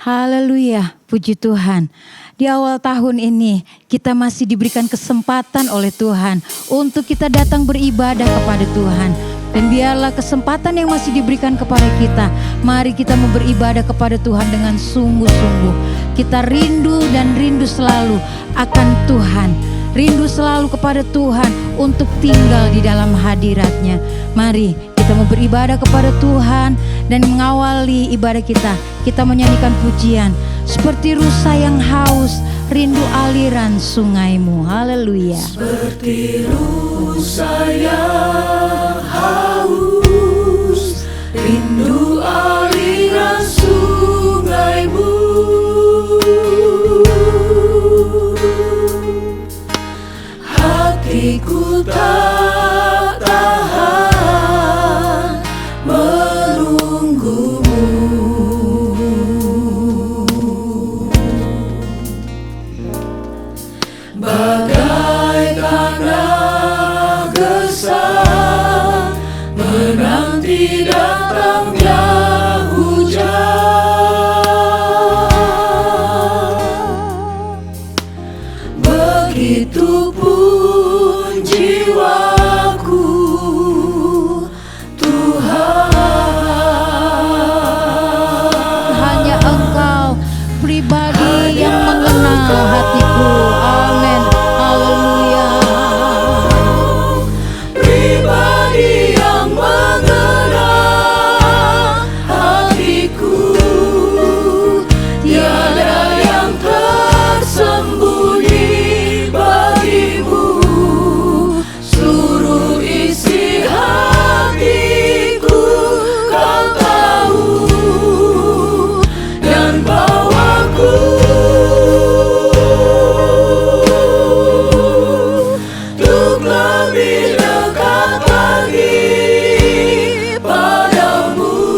Haleluya, puji Tuhan. Di awal tahun ini kita masih diberikan kesempatan oleh Tuhan untuk kita datang beribadah kepada Tuhan. Dan biarlah kesempatan yang masih diberikan kepada kita, mari kita mau beribadah kepada Tuhan dengan sungguh-sungguh. Kita rindu dan rindu selalu akan Tuhan. Rindu selalu kepada Tuhan untuk tinggal di dalam hadirat-Nya. Mari kita mau beribadah kepada Tuhan dan mengawali ibadah kita. Kita menyanyikan pujian seperti rusa yang haus, rindu aliran sungaimu. Haleluya. Seperti rusa yang haus, rindu aliran sungaimu. Hatiku tak tahan menunggumu. Bagai tanah gersang menanti datangnya hujan, begitupun jiwaku Tuhan. Hanya Engkau pribadi yang mengenal hatiku. Amin. Haleluya. Pribadi yang mengenal hatiku, tiada yang tersembunyi bagimu. Seluruh isi hatiku Kau tahu, dan bawaku untuk lebih dekat lagi padamu,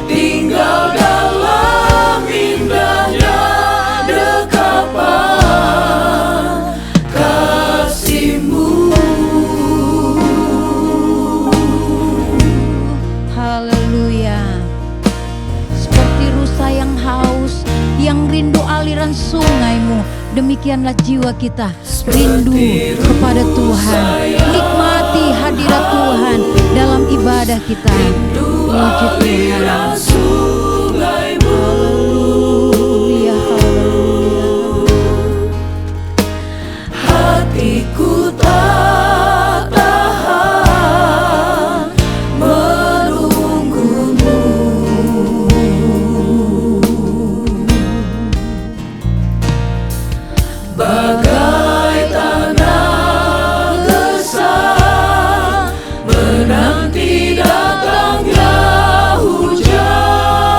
tinggal dalam indahnya dekapan kasih-Mu. Haleluya. Seperti rusa yang haus, yang rindu aliran sungaimu, demikianlah jiwa kita rindu kepada Tuhan. Nikmati hadirat Tuhan dalam ibadah kita. Puji Aliran Tuhan. sungaimu. Haleluya, haleluya. Hatiku tak tahan menunggumu. Bagai tanah gersang menanti datangnya hujan,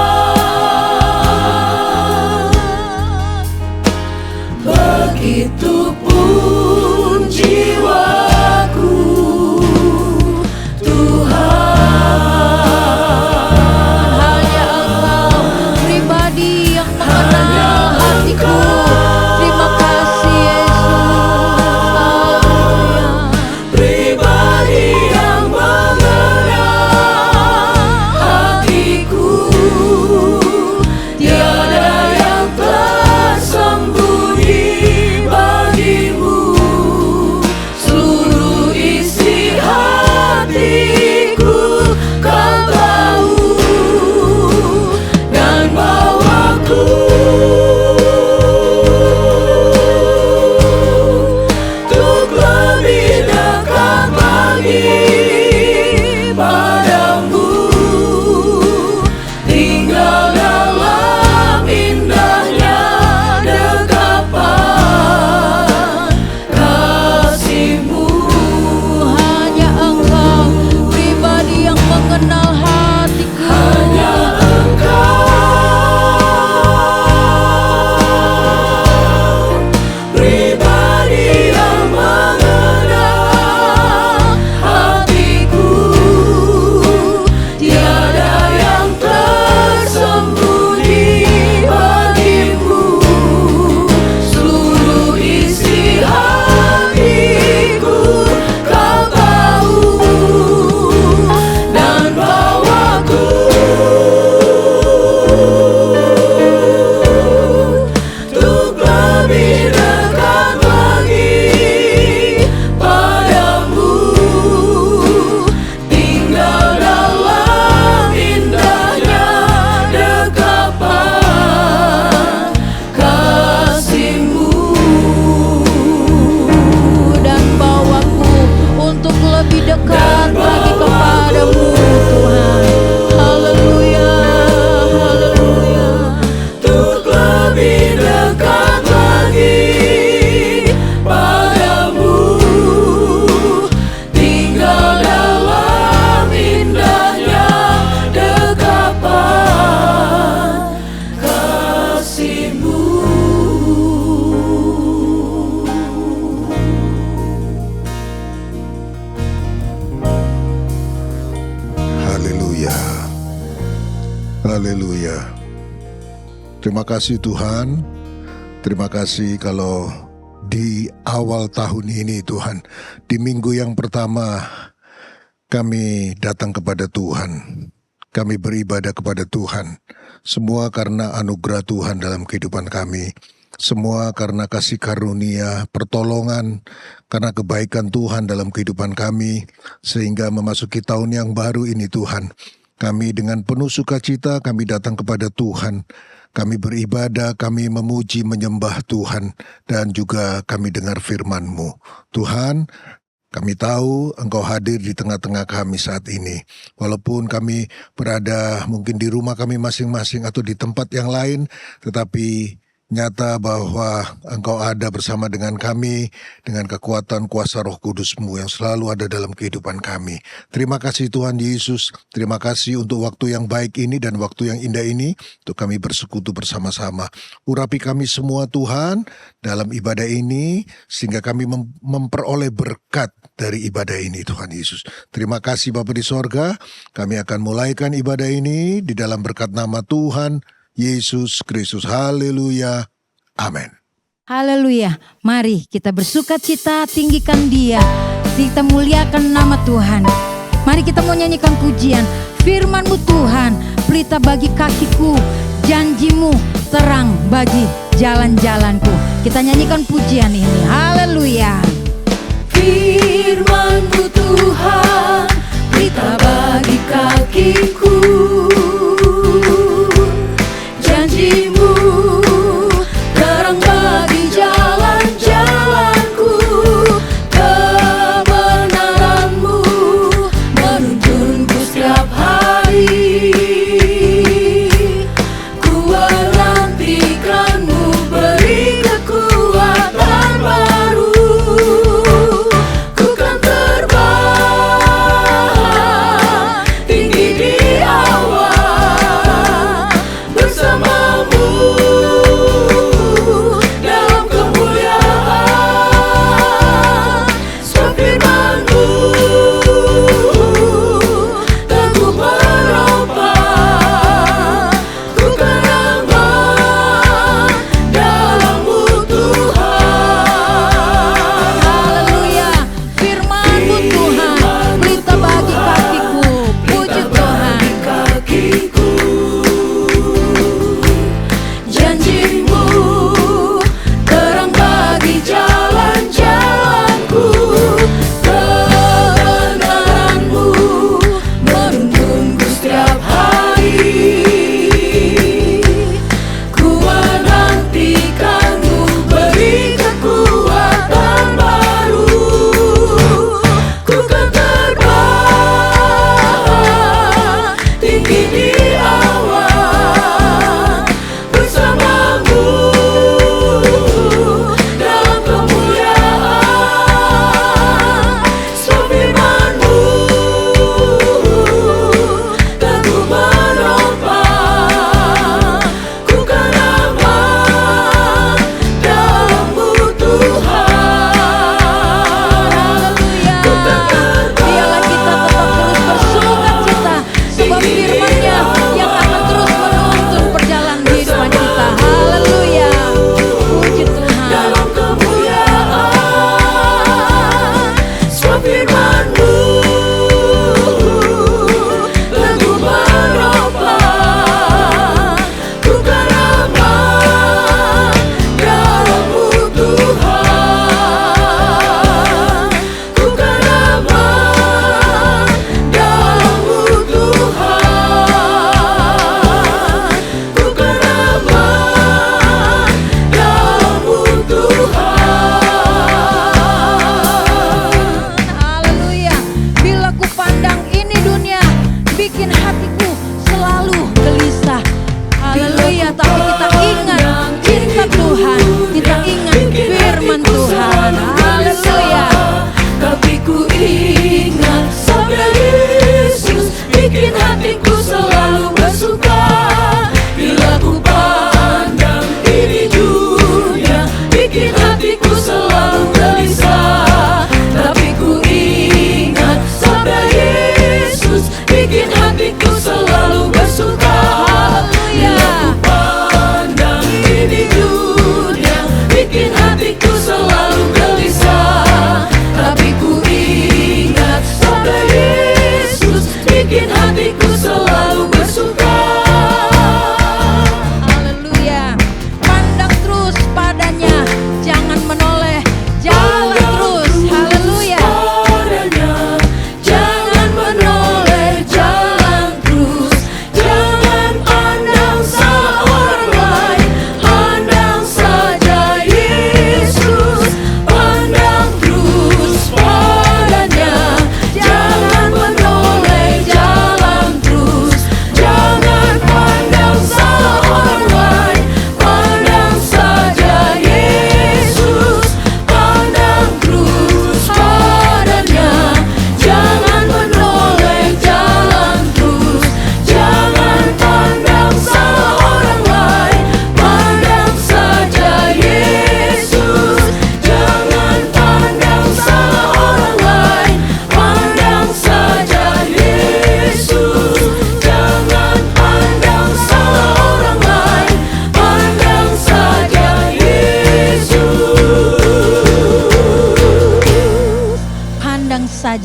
Terima kasih Tuhan. Terima kasih kalau di awal tahun ini Tuhan, di minggu yang pertama kami datang kepada Tuhan. Kami beribadah kepada Tuhan. Semua karena anugerah Tuhan dalam kehidupan kami. Semua karena kasih karunia, pertolongan, karena kebaikan Tuhan dalam kehidupan kami. Sehingga memasuki tahun yang baru ini Tuhan, kami dengan penuh sukacita kami datang kepada Tuhan. Kami beribadah, kami memuji, menyembah Tuhan, dan juga kami dengar firman-Mu. Tuhan, kami tahu Engkau hadir di tengah-tengah kami saat ini. Walaupun kami berada mungkin di rumah kami masing-masing atau di tempat yang lain, tetapi nyata bahwa Engkau ada bersama dengan kami, dengan kekuatan kuasa Roh Kudus-Mu yang selalu ada dalam kehidupan kami. Terima kasih Tuhan Yesus, terima kasih untuk waktu yang baik ini dan waktu yang indah ini, untuk kami bersekutu bersama-sama. Urapi kami semua Tuhan dalam ibadah ini, sehingga kami memperoleh berkat dari ibadah ini Tuhan Yesus. Terima kasih Bapa di sorga, kami akan mulaikan ibadah ini di dalam berkat nama Tuhan Yesus Kristus. Haleluya. Amin. Haleluya. Mari kita bersukacita, tinggikan Dia. Kita muliakan nama Tuhan. Mari kita mau nyanyikan pujian. Firman-Mu Tuhan, pelita bagi kakiku, janji-Mu terang bagi jalan-jalanku. Kita nyanyikan pujian ini. Haleluya. Firman-Mu Tuhan, pelita bagi kakiku, janji-Mu terang bagi jalan-jalanku, kebenaran-Mu menuntunku setiap hari. Ku menantikan-Mu, beri kekuatan baru. Ku kan terbang tinggi di awan bersama-Mu dalam kemuliaan. Sebab firman-Mu teguh menopang, ku kan aman dalam-Mu Tuhan. Haleluya. Firman-Mu Tuhan, pelita bagi kakiku. Puji Tuhan. Kakiku, janji-Mu terang bagi jalan-jalanku, kebenaran-Mu menuntunku setiap hari. Ku menantikan-Mu, beri kekuatan baru. Ku kan terbang tinggi di awan bersama-Mu dalam kemuliaan. Sebab firman-Mu teguh menopang, ku kan aman dalam-Mu Tuhan. Haleluya. Biarlah kita tetap terus bersukacita, sebab firman-Nya yang akan terus menuntun perjalanan kehidupan kita. Haleluya. Puji Tuhan. Dalam kemuliaan, sebab firman-Mu teguh menopang, ku kan aman dalam-Mu Tuhan. Ku kan aman dalam-Mu Tuhan. Ku kan aman dalam-Mu Tuhan. Haleluya. Bila ku pandang ini dunia, bikin hatiku selalu gelisah. Haleluya. Tapi kita ingat cinta Tuhan, kita ingat firman Tuhan. Haleluya. Tapi ku ingat sabda Yesus, bikin hatiku selalu bersuka. Bila ku pandang ini dunia, bikin hatiku selalu gelisah. Tapi ku ingat sabda Yesus, bikin hatiku selalu bersuka. Bila ku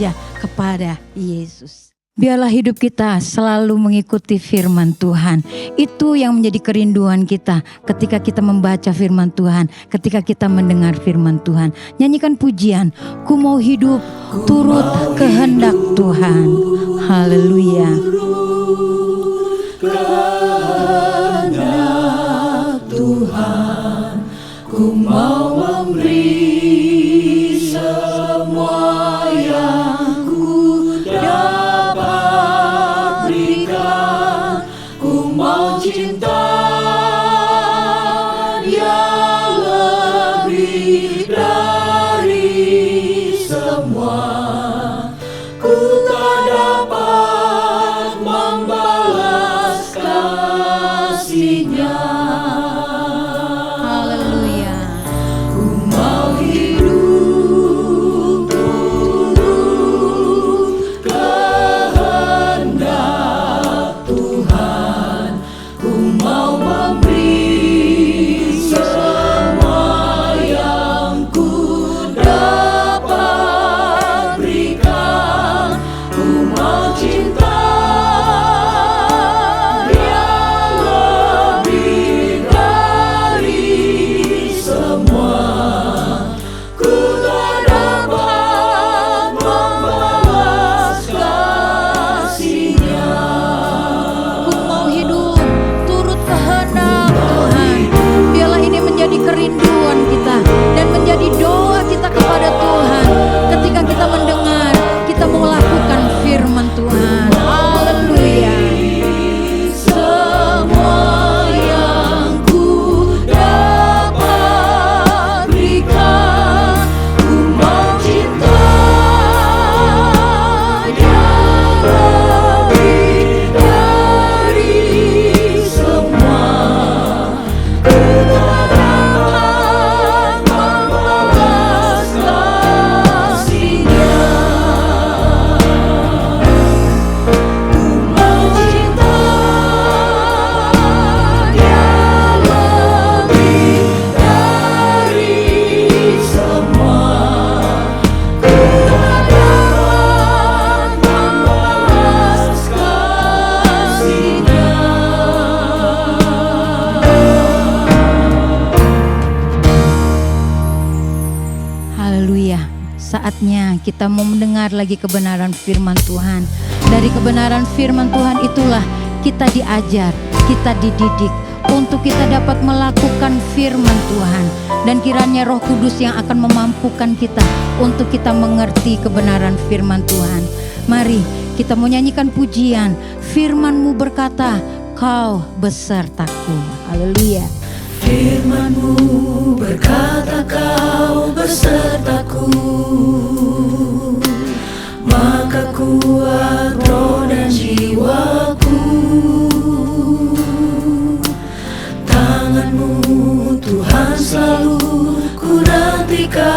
saja kepada Yesus. Biarlah hidup kita selalu mengikuti firman Tuhan. Itu yang menjadi kerinduan kita ketika kita membaca firman Tuhan, ketika kita mendengar firman Tuhan. Nyanyikan pujian, ku mau hidup turut kehendak Tuhan. Haleluya. Kehendak Tuhan, ku mau memberi semua yang ku dapat berikan. Ku mau cinta yang lebih dari semua. Ku tak dapat membalas kasih-Nya. Haleluya. Ku mau hidup turut kehendak Tuhan. Ku mau memberi semua yang ku dapat berikan. Ku mau cinta yang lebih dari semua. Ku tak dapat membalas kasih-Nya. Ku mau hidup turut kehendak Tuhan. Biarlah ini menjadi kerinduan kita dan menjadi doa kita kepada Tuhan. Ketika kita mendengar, kita mau lakukan firman Tuhan. Haleluya. Semua yang ku dapat berikan. Ku mau cinta yang lebih dari semua. Ku tak dapat membalas kasih-Nya. Ku mau cinta yang lebih dari semua. Ku tak dapat membalas kasih-Nya. Haleluya. Saatnya kita mau mendengar lagi kebenaran firman Tuhan. Dari kebenaran firman Tuhan itulah kita diajar, kita dididik untuk kita dapat melakukan firman Tuhan. Dan kiranya Roh Kudus yang akan memampukan kita untuk kita mengerti kebenaran firman Tuhan. Mari kita mau nyanyikan pujian. Firman-Mu berkata, Kau besertaku. Haleluya. Firman-Mu berkata, Kau besertaku, maka kuat roh dan jiwaku. Tangan-Mu Tuhan selalu ku nantikan,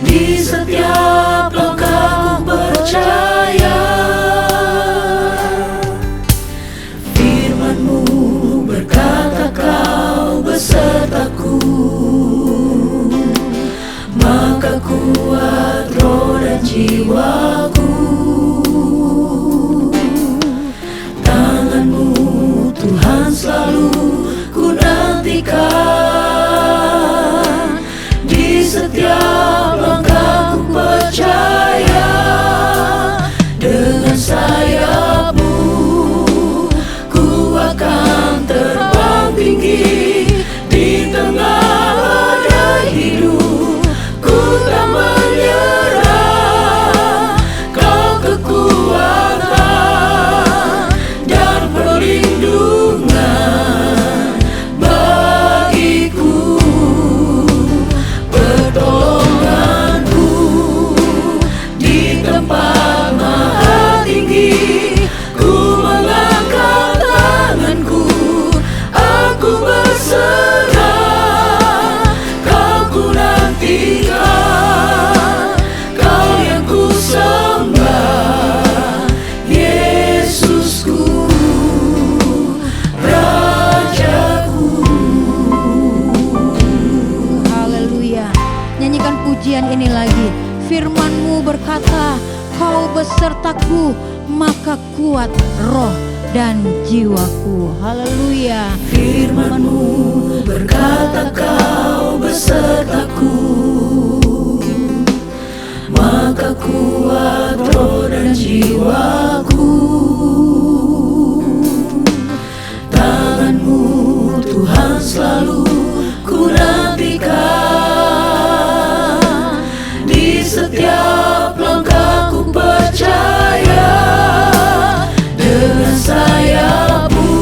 di setiap langkah ku percaya. Firman-Mu berkata, Kau besertaku, maka kuat roh dan jiwaku. Tangan-Mu Tuhan selalu ku nantikan, di setiap langkah ku percaya. Dengan sayap-Mu ku akan terbang tinggi, di tengah badai hidup ku tak menyerah. Kau kekuatan dan perlindungan bagiku, pertolonganku di tempat maha tinggi. Ku mengangkat tanganku, aku berserah. Kau ku nantikan, Kau yang ku sembah, Yesusku, Rajaku. Haleluya. Nyanyikan pujian ini lagi. Firman berkata, Kau besertaku, maka kuat roh dan jiwaku. Haleluya. Firman-Mu berkata, Kau besertaku, maka kuat roh dan jiwaku. Tangan-Mu Tuhan selalu ku nantikan, di setiap langkahku percaya, dengan sayap-Mu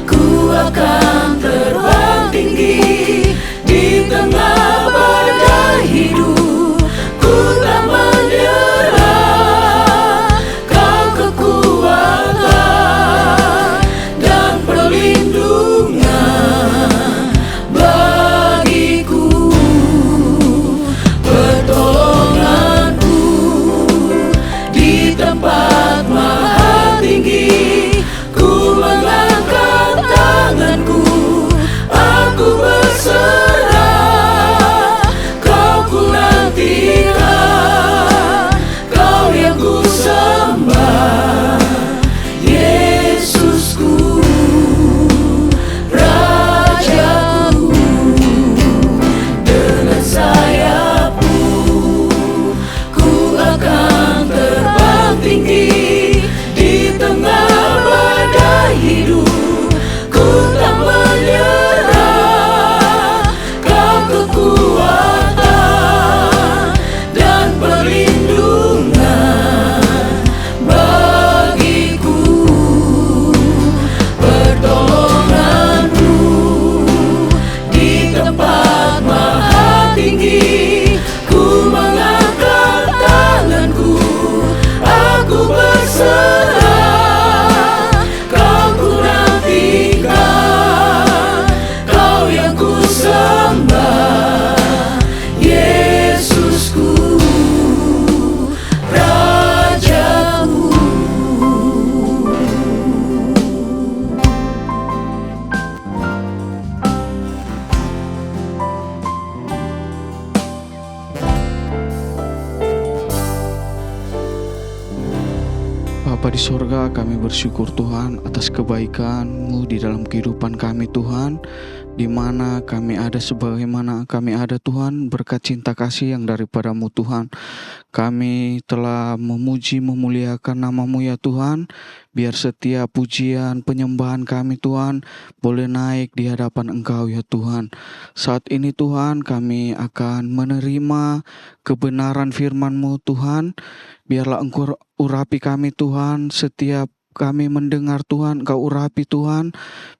ku akan terbang tinggi di tengah badai hidup. Ku tak menyerah, Kau kekuatan dan perlindungan bagiku, pertolonganku di tempat maha tinggi. Ku mengangkat tanganku, aku berserah, Kau ku nantikan, Kau yang ku sembah, Yesusku, Rajaku. Dengan sayap-Mu ku akan terbang tinggi di tengah badai hidup. Ku tak menyerah, Kau kekuatan dan perlindungan bagiku, pertolongan-Mu di tempat maha tinggi. Ku mengangkat tanganku, aku berserah, Kau ku nantikan, Kau yang ku sembah, Yesusku, Rajaku. Bapa di sorga, kami bersyukur Tuhan atas kebaikan-Mu di dalam kehidupan kami Tuhan. Di mana kami ada sebagaimana kami ada Tuhan, berkat cinta kasih yang daripada-Mu Tuhan. Kami telah memuji memuliakan nama-Mu ya Tuhan. Biar setiap pujian penyembahan kami Tuhan boleh naik di hadapan Engkau ya Tuhan. Saat ini Tuhan kami akan menerima kebenaran firman-Mu Tuhan. Biarlah Engkau urapi kami Tuhan, setiap kami mendengar Tuhan, Engkau urapi Tuhan.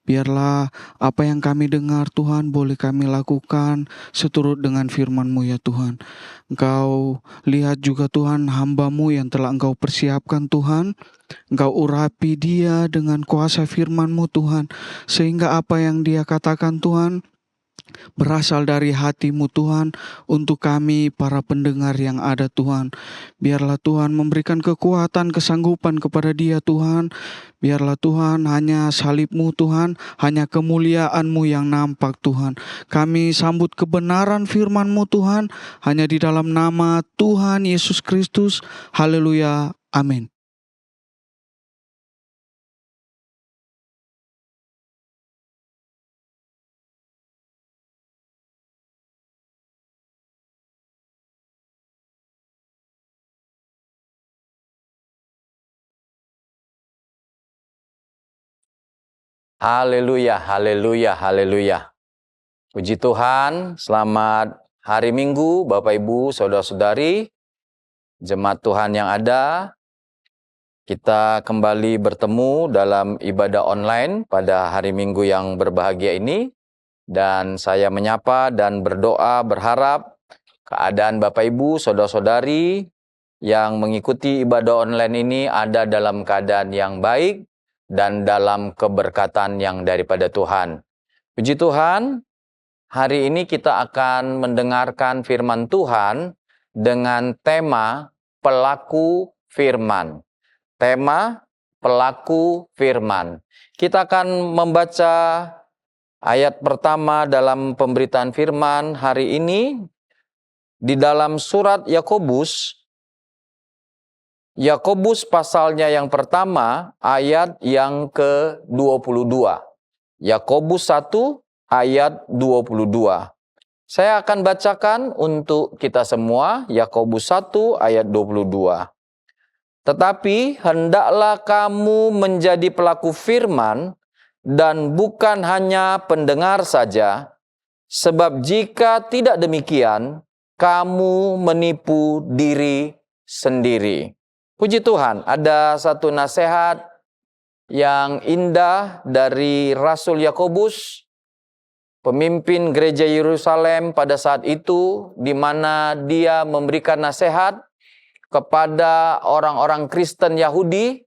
Biarlah apa yang kami dengar Tuhan boleh kami lakukan seturut dengan firman-Mu ya Tuhan. Engkau lihat juga Tuhan hamba-Mu yang telah Engkau persiapkan Tuhan. Engkau urapi dia dengan kuasa firman-Mu Tuhan. Sehingga apa yang dia katakan Tuhan berasal dari hati-Mu Tuhan untuk kami para pendengar yang ada Tuhan. Biarlah Tuhan memberikan kekuatan, kesanggupan kepada dia Tuhan. Biarlah Tuhan hanya salib-Mu Tuhan, hanya kemuliaan-Mu yang nampak Tuhan. Kami sambut kebenaran firman-Mu Tuhan, hanya di dalam nama Tuhan Yesus Kristus. Haleluya. Amin. Haleluya, haleluya, haleluya. Puji Tuhan, selamat hari Minggu Bapak Ibu, Saudara-saudari, jemaat Tuhan yang ada. Kita kembali bertemu dalam ibadah online pada hari Minggu yang berbahagia ini. Dan saya menyapa dan berdoa berharap keadaan Bapak Ibu, Saudara-saudari yang mengikuti ibadah online ini ada dalam keadaan yang baik dan dalam keberkatan yang daripada Tuhan. Puji Tuhan, hari ini kita akan mendengarkan firman Tuhan dengan tema pelaku firman. Tema pelaku firman. Kita akan membaca ayat pertama dalam pemberitaan firman hari ini di dalam surat Yakobus pasalnya yang pertama ayat yang ke-22. Yakobus 1 ayat 22. Saya akan bacakan untuk kita semua Yakobus 1 ayat 22. Tetapi hendaklah kamu menjadi pelaku firman dan bukan hanya pendengar saja, sebab jika tidak demikian, kamu menipu diri sendiri. Puji Tuhan, ada satu nasihat yang indah dari Rasul Yakobus, pemimpin gereja Yerusalem pada saat itu, di mana dia memberikan nasihat kepada orang-orang Kristen Yahudi,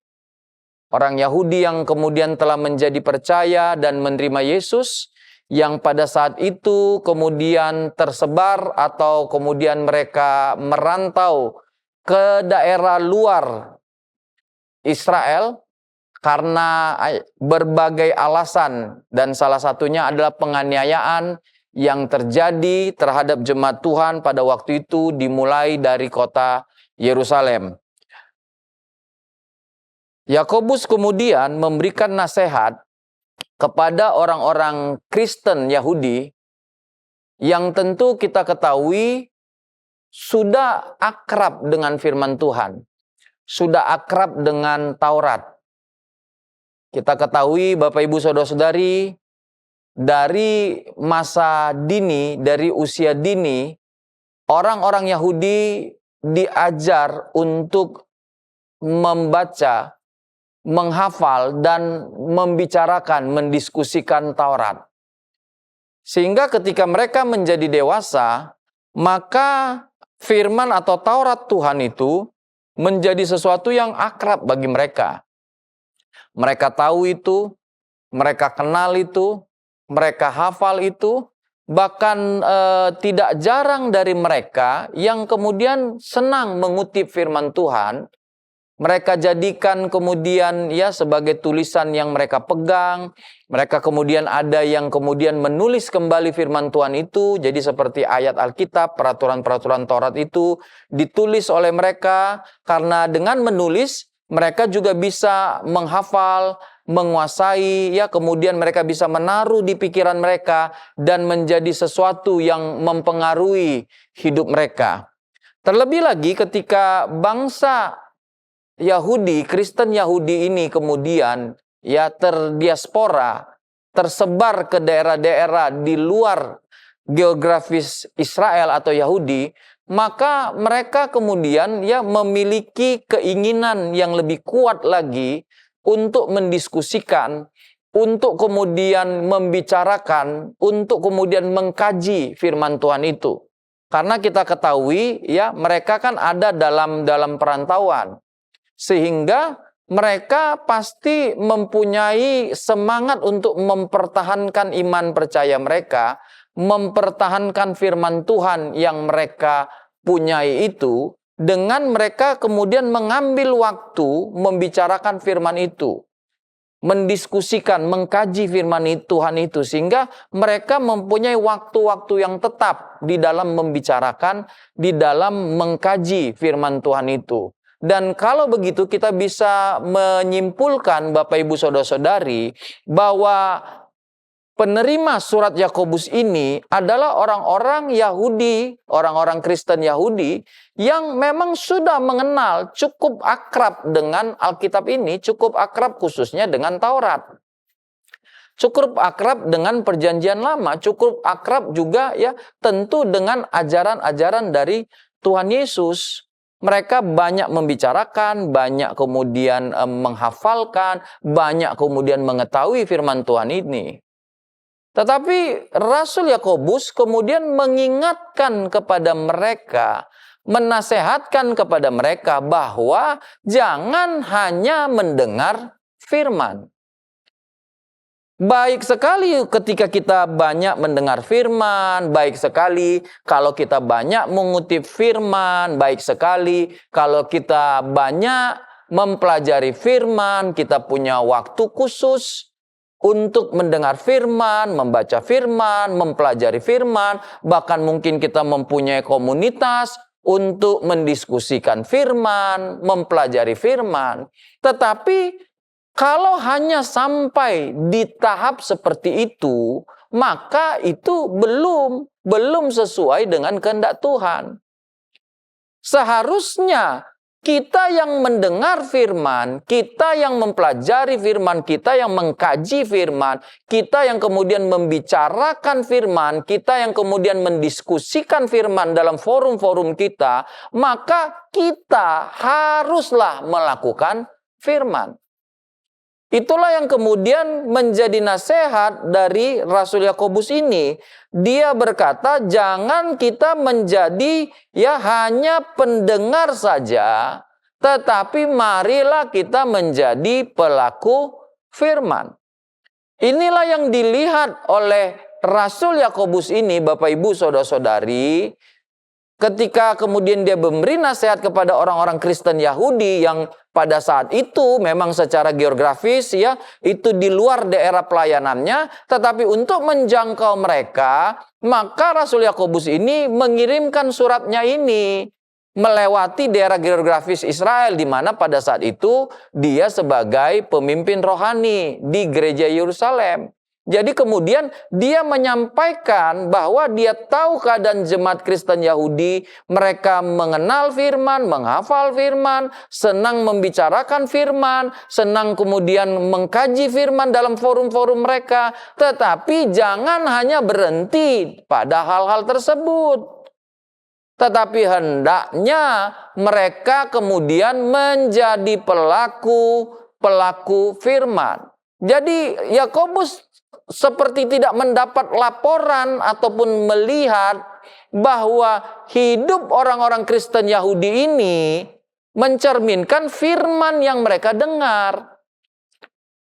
orang Yahudi yang kemudian telah menjadi percaya dan menerima Yesus, yang pada saat itu kemudian tersebar atau kemudian mereka merantau ke daerah luar Israel karena berbagai alasan, dan salah satunya adalah penganiayaan yang terjadi terhadap jemaat Tuhan pada waktu itu dimulai dari kota Yerusalem. Yakobus kemudian memberikan nasihat kepada orang-orang Kristen Yahudi yang tentu kita ketahui sudah akrab dengan firman Tuhan, sudah akrab dengan Taurat. Kita ketahui Bapak Ibu Saudara-saudari, dari masa dini, dari usia dini, orang-orang Yahudi diajar untuk membaca, menghafal, dan membicarakan, mendiskusikan Taurat. Sehingga ketika mereka menjadi dewasa, maka firman atau Taurat Tuhan itu menjadi sesuatu yang akrab bagi mereka. Mereka tahu itu, mereka kenal itu, mereka hafal itu, bahkan tidak jarang dari mereka yang kemudian senang mengutip firman Tuhan. Mereka jadikan kemudian ya sebagai tulisan yang mereka pegang. Mereka kemudian ada yang kemudian menulis kembali firman Tuhan itu. Jadi seperti ayat Alkitab, peraturan-peraturan Taurat itu ditulis oleh mereka. Karena dengan menulis, mereka juga bisa menghafal, menguasai, ya kemudian mereka bisa menaruh di pikiran mereka dan menjadi sesuatu yang mempengaruhi hidup mereka. Terlebih lagi ketika bangsa Yahudi, Kristen Yahudi ini kemudian ya terdiaspora, tersebar ke daerah-daerah di luar geografis Israel atau Yahudi, maka mereka kemudian ya memiliki keinginan yang lebih kuat lagi untuk mendiskusikan, untuk kemudian membicarakan, untuk kemudian mengkaji firman Tuhan itu. Karena kita ketahui ya mereka kan ada dalam perantauan. Sehingga mereka pasti mempunyai semangat untuk mempertahankan iman percaya mereka, mempertahankan firman Tuhan yang mereka punyai itu, dengan mereka kemudian mengambil waktu membicarakan firman itu, mendiskusikan, mengkaji firman Tuhan itu, sehingga mereka mempunyai waktu-waktu yang tetap di dalam membicarakan, di dalam mengkaji firman Tuhan itu. Dan kalau begitu kita bisa menyimpulkan Bapak Ibu Saudara-saudari bahwa penerima surat Yakobus ini adalah orang-orang Yahudi, orang-orang Kristen Yahudi yang memang sudah mengenal, cukup akrab dengan Alkitab ini, cukup akrab khususnya dengan Taurat. Cukup akrab dengan Perjanjian Lama, cukup akrab juga ya tentu dengan ajaran-ajaran dari Tuhan Yesus. Mereka banyak membicarakan, banyak kemudian menghafalkan, banyak kemudian mengetahui firman Tuhan ini. Tetapi Rasul Yakobus kemudian mengingatkan kepada mereka, menasehatkan kepada mereka bahwa jangan hanya mendengar firman. Baik sekali ketika kita banyak mendengar firman, baik sekali kalau kita banyak mengutip firman, baik sekali kalau kita banyak mempelajari firman, kita punya waktu khusus untuk mendengar firman, membaca firman, mempelajari firman, bahkan mungkin kita mempunyai komunitas untuk mendiskusikan firman, mempelajari firman. Tetapi kalau hanya sampai di tahap seperti itu, maka itu belum sesuai dengan kehendak Tuhan. Seharusnya kita yang mendengar firman, kita yang mempelajari firman, kita yang mengkaji firman, kita yang kemudian membicarakan firman, kita yang kemudian mendiskusikan firman dalam forum-forum kita, maka kita haruslah melakukan firman. Itulah yang kemudian menjadi nasihat dari Rasul Yakobus ini. Dia berkata, jangan kita menjadi hanya pendengar saja, tetapi marilah kita menjadi pelaku firman. Inilah yang dilihat oleh Rasul Yakobus ini, Bapak Ibu Saudara-saudari, ketika kemudian dia memberi nasihat kepada orang-orang Kristen Yahudi yang pada saat itu memang secara geografis itu di luar daerah pelayanannya, tetapi untuk menjangkau mereka, maka Rasul Yakobus ini mengirimkan suratnya ini melewati daerah geografis Israel, di mana pada saat itu dia sebagai pemimpin rohani di gereja Yerusalem. Jadi kemudian dia menyampaikan bahwa dia tahu keadaan jemaat Kristen Yahudi, mereka mengenal firman, menghafal firman, senang membicarakan firman, senang kemudian mengkaji firman dalam forum-forum mereka, tetapi jangan hanya berhenti pada hal-hal tersebut. Tetapi hendaknya mereka kemudian menjadi pelaku firman. Jadi Yakobus seperti tidak mendapat laporan ataupun melihat bahwa hidup orang-orang Kristen Yahudi ini mencerminkan firman yang mereka dengar.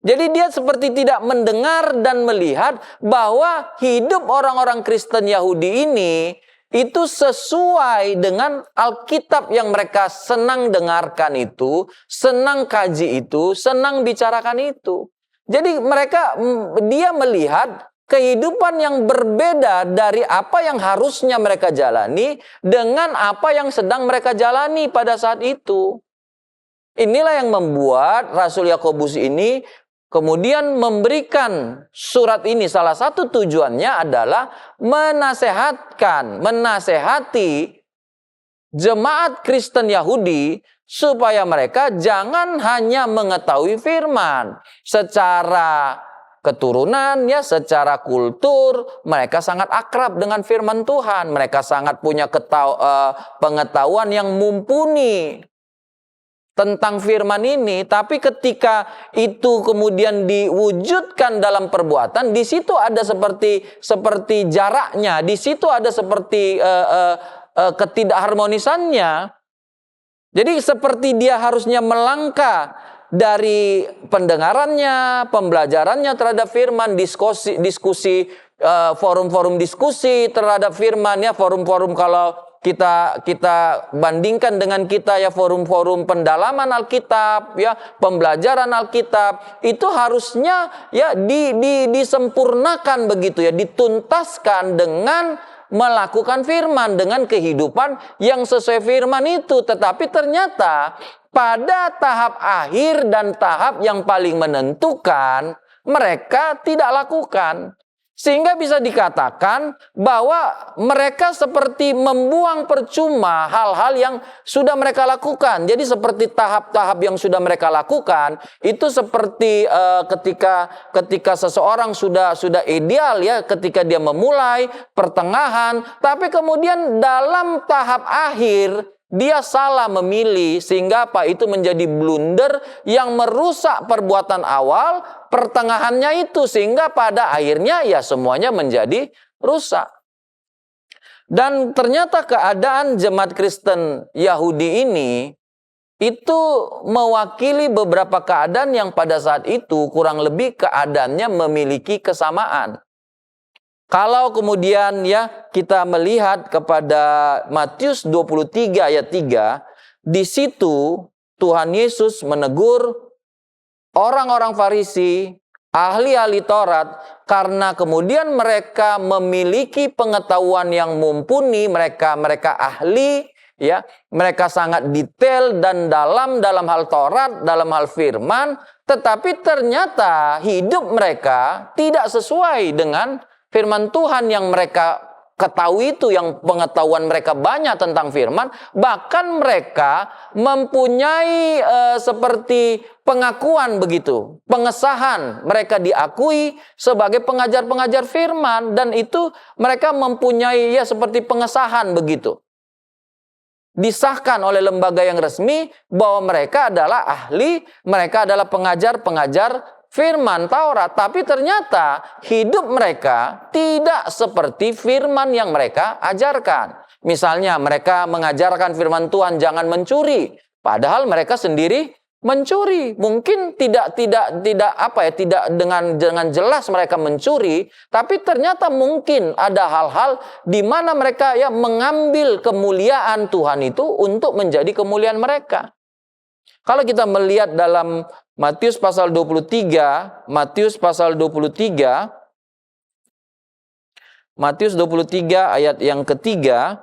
Jadi dia seperti tidak mendengar dan melihat bahwa hidup orang-orang Kristen Yahudi ini itu sesuai dengan Alkitab yang mereka senang dengarkan itu, senang kaji itu, senang bicarakan itu. Jadi dia melihat kehidupan yang berbeda dari apa yang harusnya mereka jalani dengan apa yang sedang mereka jalani pada saat itu. Inilah yang membuat Rasul Yakobus ini kemudian memberikan surat ini. Salah satu tujuannya adalah menasehati jemaat Kristen Yahudi supaya mereka jangan hanya mengetahui firman secara keturunan, secara kultur, mereka sangat akrab dengan firman Tuhan, mereka sangat punya pengetahuan yang mumpuni tentang firman ini, tapi ketika itu kemudian diwujudkan dalam perbuatan, di situ ada seperti jaraknya, di situ ada seperti ketidakharmonisannya. Jadi seperti dia harusnya melangkah dari pendengarannya, pembelajarannya terhadap firman, diskusi forum-forum diskusi terhadap firman, forum-forum kalau kita bandingkan dengan kita forum-forum pendalaman Alkitab, pembelajaran Alkitab, itu harusnya disempurnakan begitu, dituntaskan dengan melakukan firman, dengan kehidupan yang sesuai firman itu. Tetapi ternyata pada tahap akhir dan tahap yang paling menentukan, mereka tidak lakukan. Sehingga bisa dikatakan bahwa mereka seperti membuang percuma hal-hal yang sudah mereka lakukan. Jadi seperti tahap-tahap yang sudah mereka lakukan, itu seperti ketika seseorang sudah ideal, ketika dia memulai, pertengahan, tapi kemudian dalam tahap akhir dia salah memilih, sehingga itu menjadi blunder yang merusak perbuatan awal, pertengahannya itu, sehingga pada akhirnya semuanya menjadi rusak. Dan ternyata keadaan jemaat Kristen Yahudi ini itu mewakili beberapa keadaan yang pada saat itu kurang lebih keadaannya memiliki kesamaan. Kalau kemudian kita melihat kepada Matius 23 ayat 3, di situ Tuhan Yesus menegur orang-orang Farisi, ahli-ahli Taurat, karena kemudian mereka memiliki pengetahuan yang mumpuni, mereka ahli, ya, mereka sangat detail dan dalam hal Taurat, dalam hal firman, tetapi ternyata hidup mereka tidak sesuai dengan firman Tuhan yang mereka ketahui itu, yang pengetahuan mereka banyak tentang firman. Bahkan mereka mempunyai seperti pengakuan begitu, pengesahan, mereka diakui sebagai pengajar-pengajar firman, dan itu mereka mempunyai ya seperti pengesahan begitu, disahkan oleh lembaga yang resmi bahwa mereka adalah ahli, mereka adalah pengajar-pengajar firman Taurat. Tapi ternyata hidup mereka tidak seperti firman yang mereka ajarkan. Misalnya mereka mengajarkan firman Tuhan jangan mencuri, padahal mereka sendiri mencuri. Mungkin tidak dengan jelas mereka mencuri, tapi ternyata mungkin ada hal-hal di mana mereka ya mengambil kemuliaan Tuhan itu untuk menjadi kemuliaan mereka. Kalau kita melihat dalam Matius pasal 23 ayat yang ketiga,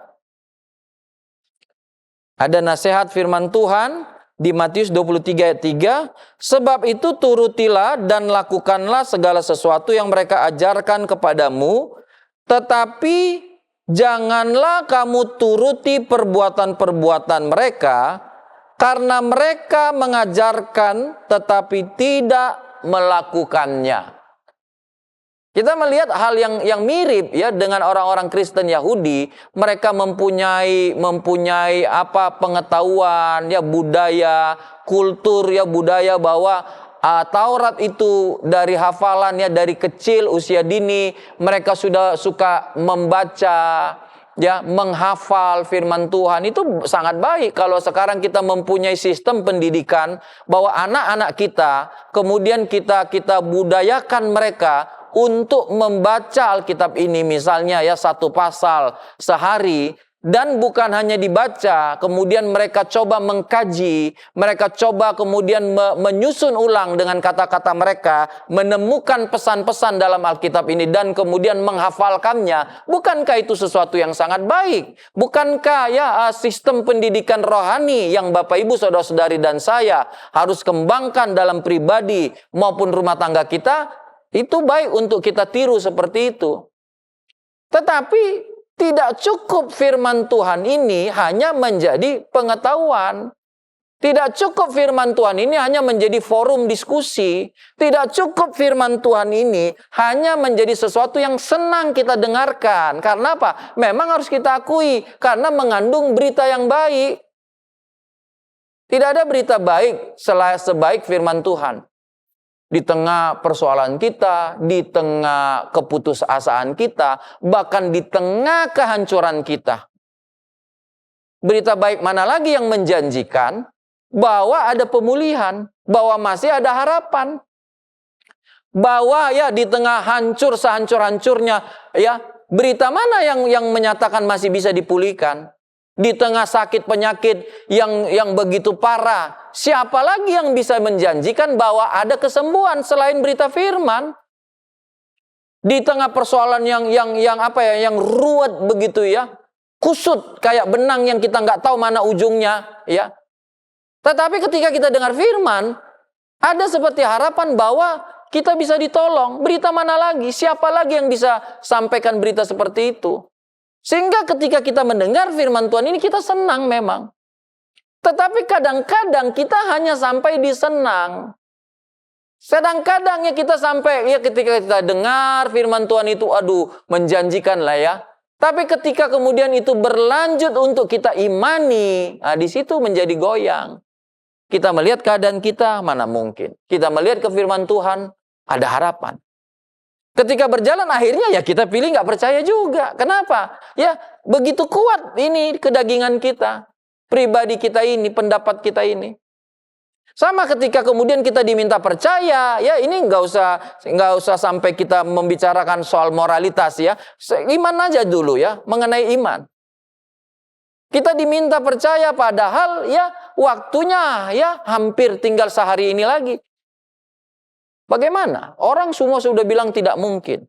ada nasihat firman Tuhan di Matius 23 ayat 3, sebab itu turutilah dan lakukanlah segala sesuatu yang mereka ajarkan kepadamu, tetapi janganlah kamu turuti perbuatan-perbuatan mereka, karena mereka mengajarkan tetapi tidak melakukannya. Kita melihat hal yang mirip ya dengan orang-orang Kristen Yahudi. Mereka mempunyai pengetahuan ya, budaya, kultur ya, budaya bahwa Taurat itu dari hafalan ya, dari kecil usia dini mereka sudah suka membaca ya, menghafal firman Tuhan. Itu sangat baik kalau sekarang kita mempunyai sistem pendidikan bahwa anak-anak kita kemudian kita budayakan mereka untuk membaca Alkitab ini, misalnya ya 1 pasal sehari. Dan bukan hanya dibaca, kemudian mereka coba mengkaji, mereka coba kemudian menyusun ulang dengan kata-kata mereka, menemukan pesan-pesan dalam Alkitab ini dan kemudian menghafalkannya. Bukankah itu sesuatu yang sangat baik? Bukankah ya sistem pendidikan rohani yang Bapak Ibu Saudara-saudari dan saya harus kembangkan dalam pribadi maupun rumah tangga kita, itu baik untuk kita tiru seperti itu. Tetapi tidak cukup firman Tuhan ini hanya menjadi pengetahuan. Tidak cukup firman Tuhan ini hanya menjadi forum diskusi. Tidak cukup firman Tuhan ini hanya menjadi sesuatu yang senang kita dengarkan. Karena apa? Memang harus kita akui, karena mengandung berita yang baik. Tidak ada berita baik sebaik firman Tuhan. Di tengah persoalan kita, di tengah keputusasaan kita, bahkan di tengah kehancuran kita. Berita baik mana lagi yang menjanjikan bahwa ada pemulihan, bahwa masih ada harapan. Bahwa ya di tengah hancur sehancur-hancurnya, ya berita mana yang menyatakan masih bisa dipulihkan? Di tengah sakit penyakit yang begitu parah, siapa lagi yang bisa menjanjikan bahwa ada kesembuhan selain berita firman? Di tengah persoalan yang ruwet begitu ya, kusut kayak benang yang kita nggak tahu mana ujungnya ya. Tetapi ketika kita dengar firman, ada seperti harapan bahwa kita bisa ditolong. Berita mana lagi? Siapa lagi yang bisa sampaikan berita seperti itu? Sehingga ketika kita mendengar firman Tuhan ini kita senang memang. Tetapi kadang-kadang kita hanya sampai di senang. Kadang-kadang ya kita sampai ya ketika kita dengar firman Tuhan itu menjanjikan lah ya. Tapi ketika kemudian itu berlanjut untuk kita imani, di situ menjadi goyang. Kita melihat keadaan kita, mana mungkin. Kita melihat ke firman Tuhan, ada harapan. Ketika berjalan akhirnya ya kita pilih nggak percaya juga. Kenapa? Ya begitu kuat ini kedagingan kita, pribadi kita ini, pendapat kita ini. Sama ketika kemudian kita diminta percaya, ya ini nggak usah sampai kita membicarakan soal moralitas ya. Iman aja dulu ya, mengenai iman. Kita diminta percaya padahal ya waktunya ya hampir tinggal sehari ini lagi. Bagaimana? Orang semua sudah bilang tidak mungkin.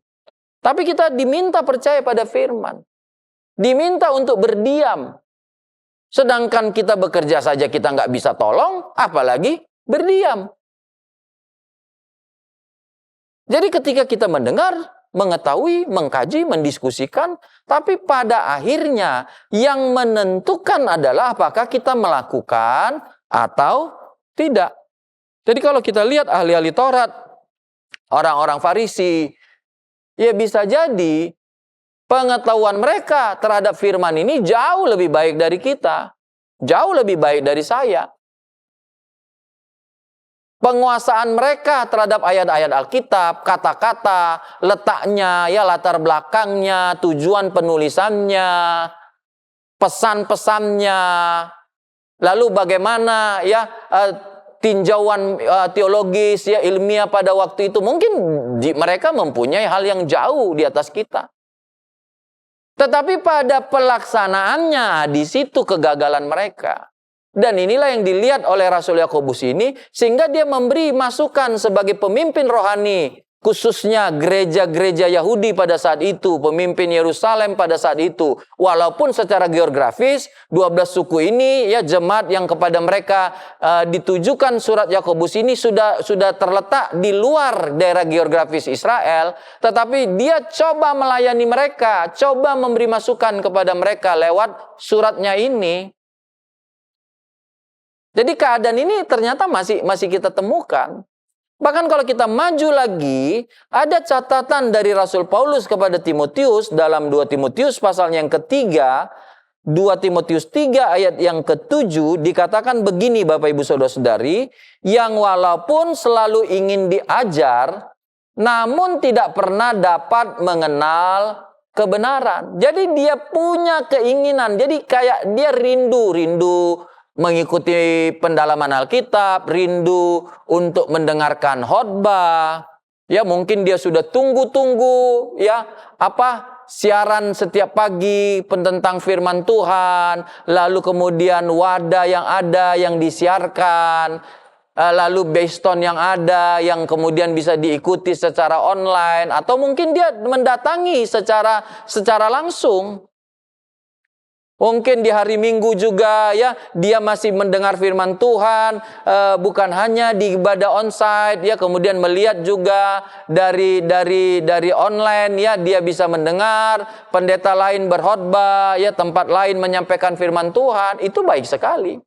Tapi kita diminta percaya pada firman. Diminta untuk berdiam. Sedangkan kita bekerja saja kita nggak bisa tolong, apalagi berdiam. Jadi ketika kita mendengar, mengetahui, mengkaji, mendiskusikan, tapi pada akhirnya yang menentukan adalah apakah kita melakukan atau tidak. Jadi kalau kita lihat ahli-ahli Taurat, orang-orang Farisi, ya bisa jadi pengetahuan mereka terhadap firman ini jauh lebih baik dari kita. Jauh lebih baik dari saya. Penguasaan mereka terhadap ayat-ayat Alkitab, kata-kata, letaknya, ya latar belakangnya, tujuan penulisannya, pesan-pesannya, lalu bagaimana ya tinjauan teologis, ya ilmiah pada waktu itu. Mungkin mereka mempunyai hal yang jauh di atas kita. Tetapi pada pelaksanaannya, di situ kegagalan mereka. Dan inilah yang dilihat oleh Rasul Yakobus ini, sehingga dia memberi masukan sebagai pemimpin rohani, khususnya gereja-gereja Yahudi pada saat itu, pemimpin Yerusalem pada saat itu. Walaupun secara geografis, 12 suku ini, ya jemaat yang kepada mereka ditujukan surat Yakobus ini sudah terletak di luar daerah geografis Israel, tetapi dia coba melayani mereka, coba memberi masukan kepada mereka lewat suratnya ini. Jadi keadaan ini ternyata masih kita temukan. Bahkan kalau kita maju lagi, ada catatan dari Rasul Paulus kepada Timotius dalam 2 Timotius pasal yang ketiga, 2 Timotius 3 ayat yang ke-7 dikatakan begini Bapak Ibu Saudara-saudari, yang walaupun selalu ingin diajar, namun tidak pernah dapat mengenal kebenaran. Jadi dia punya keinginan, jadi kayak dia rindu mengikuti pendalaman Alkitab, rindu untuk mendengarkan khotbah. Ya, mungkin dia sudah tunggu-tunggu ya siaran setiap pagi tentang firman Tuhan, lalu kemudian wadah yang ada yang disiarkan, lalu based-on yang ada yang kemudian bisa diikuti secara online, atau mungkin dia mendatangi secara langsung. Mungkin di hari Minggu juga ya dia masih mendengar firman Tuhan, bukan hanya di ibadah onsite ya, kemudian melihat juga dari online ya, dia bisa mendengar pendeta lain berkhotbah ya, tempat lain menyampaikan firman Tuhan, itu baik sekali.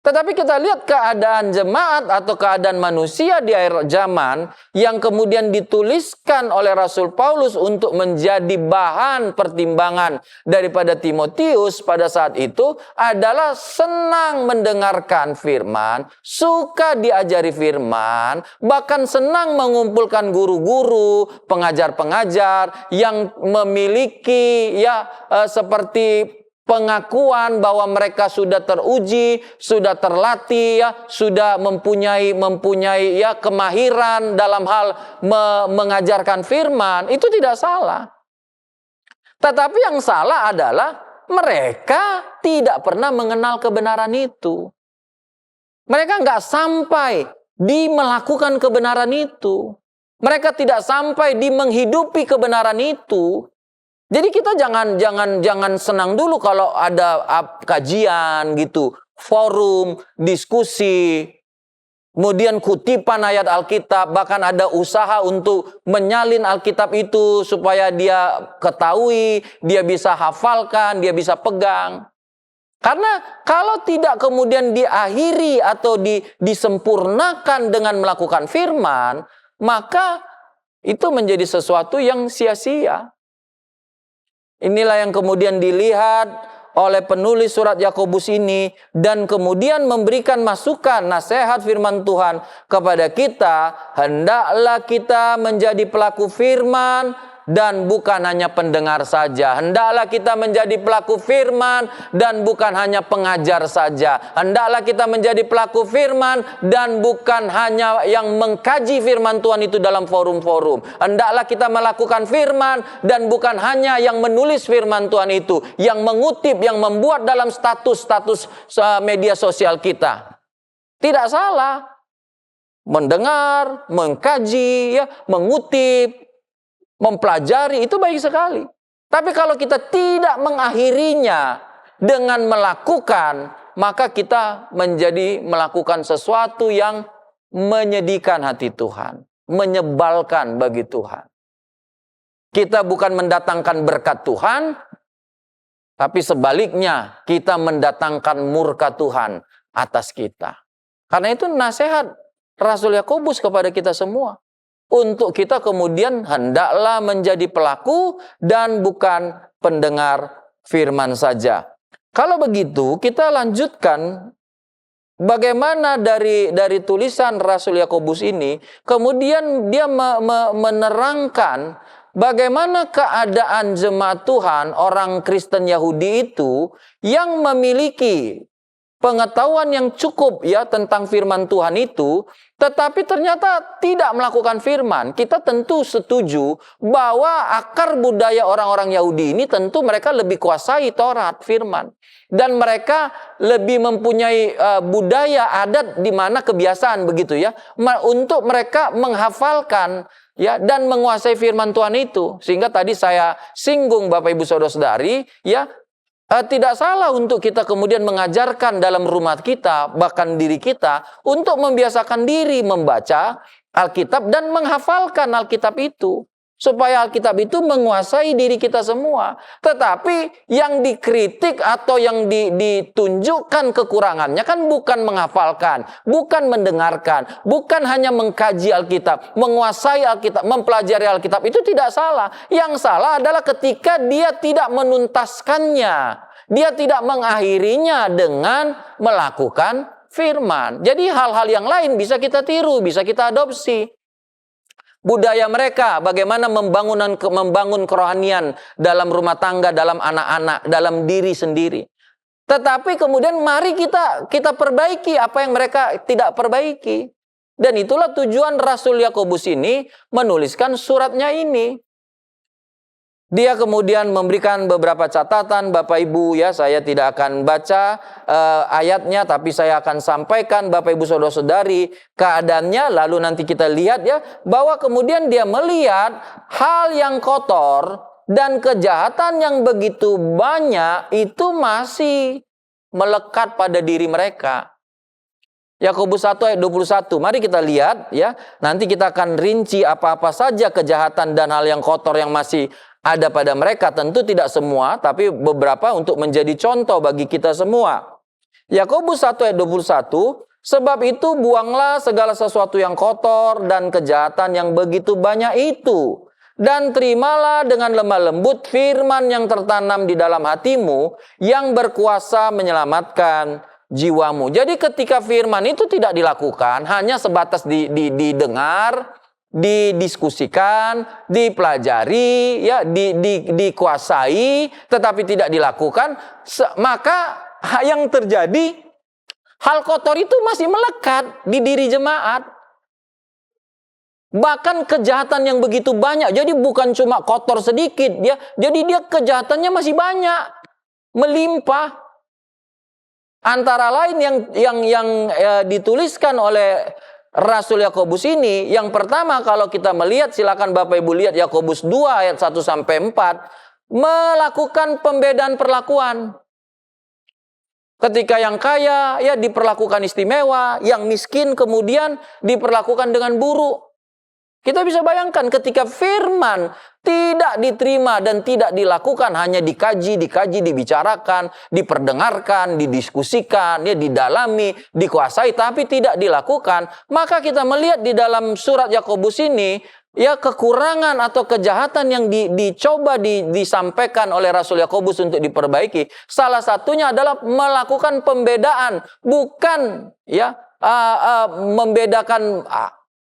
Tetapi kita lihat keadaan jemaat atau keadaan manusia di akhir zaman yang kemudian dituliskan oleh Rasul Paulus untuk menjadi bahan pertimbangan daripada Timotius pada saat itu adalah senang mendengarkan firman, suka diajari firman, bahkan senang mengumpulkan guru-guru, pengajar-pengajar yang memiliki seperti pengakuan bahwa mereka sudah teruji, sudah terlatih, ya, sudah mempunyai ya kemahiran dalam hal mengajarkan firman, itu tidak salah. Tetapi yang salah adalah mereka tidak pernah mengenal kebenaran itu. Mereka nggak sampai di melakukan kebenaran itu. Mereka tidak sampai di menghidupi kebenaran itu. Jadi kita jangan senang dulu kalau ada kajian gitu, forum, diskusi, kemudian kutipan ayat Alkitab, bahkan ada usaha untuk menyalin Alkitab itu supaya dia ketahui, dia bisa hafalkan, dia bisa pegang. Karena kalau tidak kemudian diakhiri atau disempurnakan dengan melakukan firman, maka itu menjadi sesuatu yang sia-sia. Inilah yang kemudian dilihat oleh penulis surat Yakobus ini dan kemudian memberikan masukan nasihat firman Tuhan kepada kita, hendaklah kita menjadi pelaku firman dan bukan hanya pendengar saja. Hendaklah kita menjadi pelaku firman dan bukan hanya pengajar saja. Hendaklah kita menjadi pelaku firman dan bukan hanya yang mengkaji firman Tuhan itu dalam forum-forum. Hendaklah kita melakukan firman dan bukan hanya yang menulis firman Tuhan itu, yang mengutip, yang membuat dalam status media sosial kita. Tidak salah. mendengar, mengkaji, ya, mengutip, mempelajari, itu baik sekali. Tapi kalau kita tidak mengakhirinya dengan melakukan, maka kita menjadi melakukan sesuatu yang menyedihkan hati Tuhan, menyebalkan bagi Tuhan. Kita bukan mendatangkan berkat Tuhan, tapi sebaliknya kita mendatangkan murka Tuhan atas kita. Karena itu nasihat Rasul Yakobus kepada kita semua. Untuk kita kemudian hendaklah menjadi pelaku dan bukan pendengar firman saja. Kalau begitu, kita lanjutkan bagaimana dari tulisan Rasul Yakobus ini, kemudian dia menerangkan bagaimana keadaan jemaat Tuhan, orang Kristen Yahudi itu yang memiliki pengetahuan yang cukup ya tentang firman Tuhan itu, tetapi ternyata tidak melakukan firman. Kita tentu setuju bahwa akar budaya orang-orang Yahudi ini tentu mereka lebih kuasai Taurat, firman. Dan mereka lebih mempunyai budaya adat di mana kebiasaan begitu ya, untuk mereka menghafalkan ya dan menguasai firman Tuhan itu. Sehingga tadi saya singgung Bapak Ibu Saudara-saudari ya, tidak salah untuk kita kemudian mengajarkan dalam rumah kita, bahkan diri kita, untuk membiasakan diri membaca Alkitab dan menghafalkan Alkitab itu. Supaya Alkitab itu menguasai diri kita semua. Tetapi yang dikritik atau yang ditunjukkan kekurangannya kan bukan menghafalkan, bukan mendengarkan, bukan hanya mengkaji Alkitab, menguasai Alkitab, mempelajari Alkitab, itu tidak salah. Yang salah adalah ketika dia tidak menuntaskannya, dia tidak mengakhirinya dengan melakukan firman. Jadi hal-hal yang lain bisa kita tiru, bisa kita adopsi. Budaya mereka, bagaimana membangun kerohanian dalam rumah tangga, dalam anak-anak, dalam diri sendiri. Tetapi kemudian mari kita perbaiki apa yang mereka tidak perbaiki. Dan itulah tujuan Rasul Yakobus ini menuliskan suratnya ini. Dia kemudian memberikan beberapa catatan, Bapak Ibu ya, saya tidak akan baca ayatnya, tapi saya akan sampaikan Bapak Ibu Saudara-saudari keadaannya, lalu nanti kita lihat ya, bahwa kemudian dia melihat hal yang kotor dan kejahatan yang begitu banyak itu masih melekat pada diri mereka. Yakobus 1 ayat 21, mari kita lihat ya, nanti kita akan rinci apa-apa saja kejahatan dan hal yang kotor yang masih ada pada mereka, tentu tidak semua, tapi beberapa untuk menjadi contoh bagi kita semua. Yakobus 1 ayat 21, sebab itu buanglah segala sesuatu yang kotor dan kejahatan yang begitu banyak itu, dan terimalah dengan lemah lembut firman yang tertanam di dalam hatimu, yang berkuasa menyelamatkan jiwamu. Jadi ketika firman itu tidak dilakukan, hanya sebatas didengar, didiskusikan, dipelajari, ya, dikuasai, tetapi tidak dilakukan, maka yang terjadi hal kotor itu masih melekat di diri jemaat. Bahkan kejahatan yang begitu banyak, jadi bukan cuma kotor sedikit, ya, jadi dia kejahatannya masih banyak, melimpah. Antara lain yang dituliskan oleh Rasul Yakobus ini, yang pertama kalau kita melihat, silakan Bapak Ibu lihat Yakobus 2 ayat 1 sampai 4, melakukan pembedaan perlakuan. Ketika yang kaya ya diperlakukan istimewa, yang miskin kemudian diperlakukan dengan buruk. Kita bisa bayangkan ketika firman tidak diterima dan tidak dilakukan, hanya dikaji, dibicarakan, diperdengarkan, didiskusikan, ya, didalami, dikuasai, tapi tidak dilakukan, maka kita melihat di dalam surat Yakobus ini, ya, kekurangan atau kejahatan yang disampaikan oleh Rasul Yakobus untuk diperbaiki. Salah satunya adalah melakukan pembedaan, bukan ya membedakan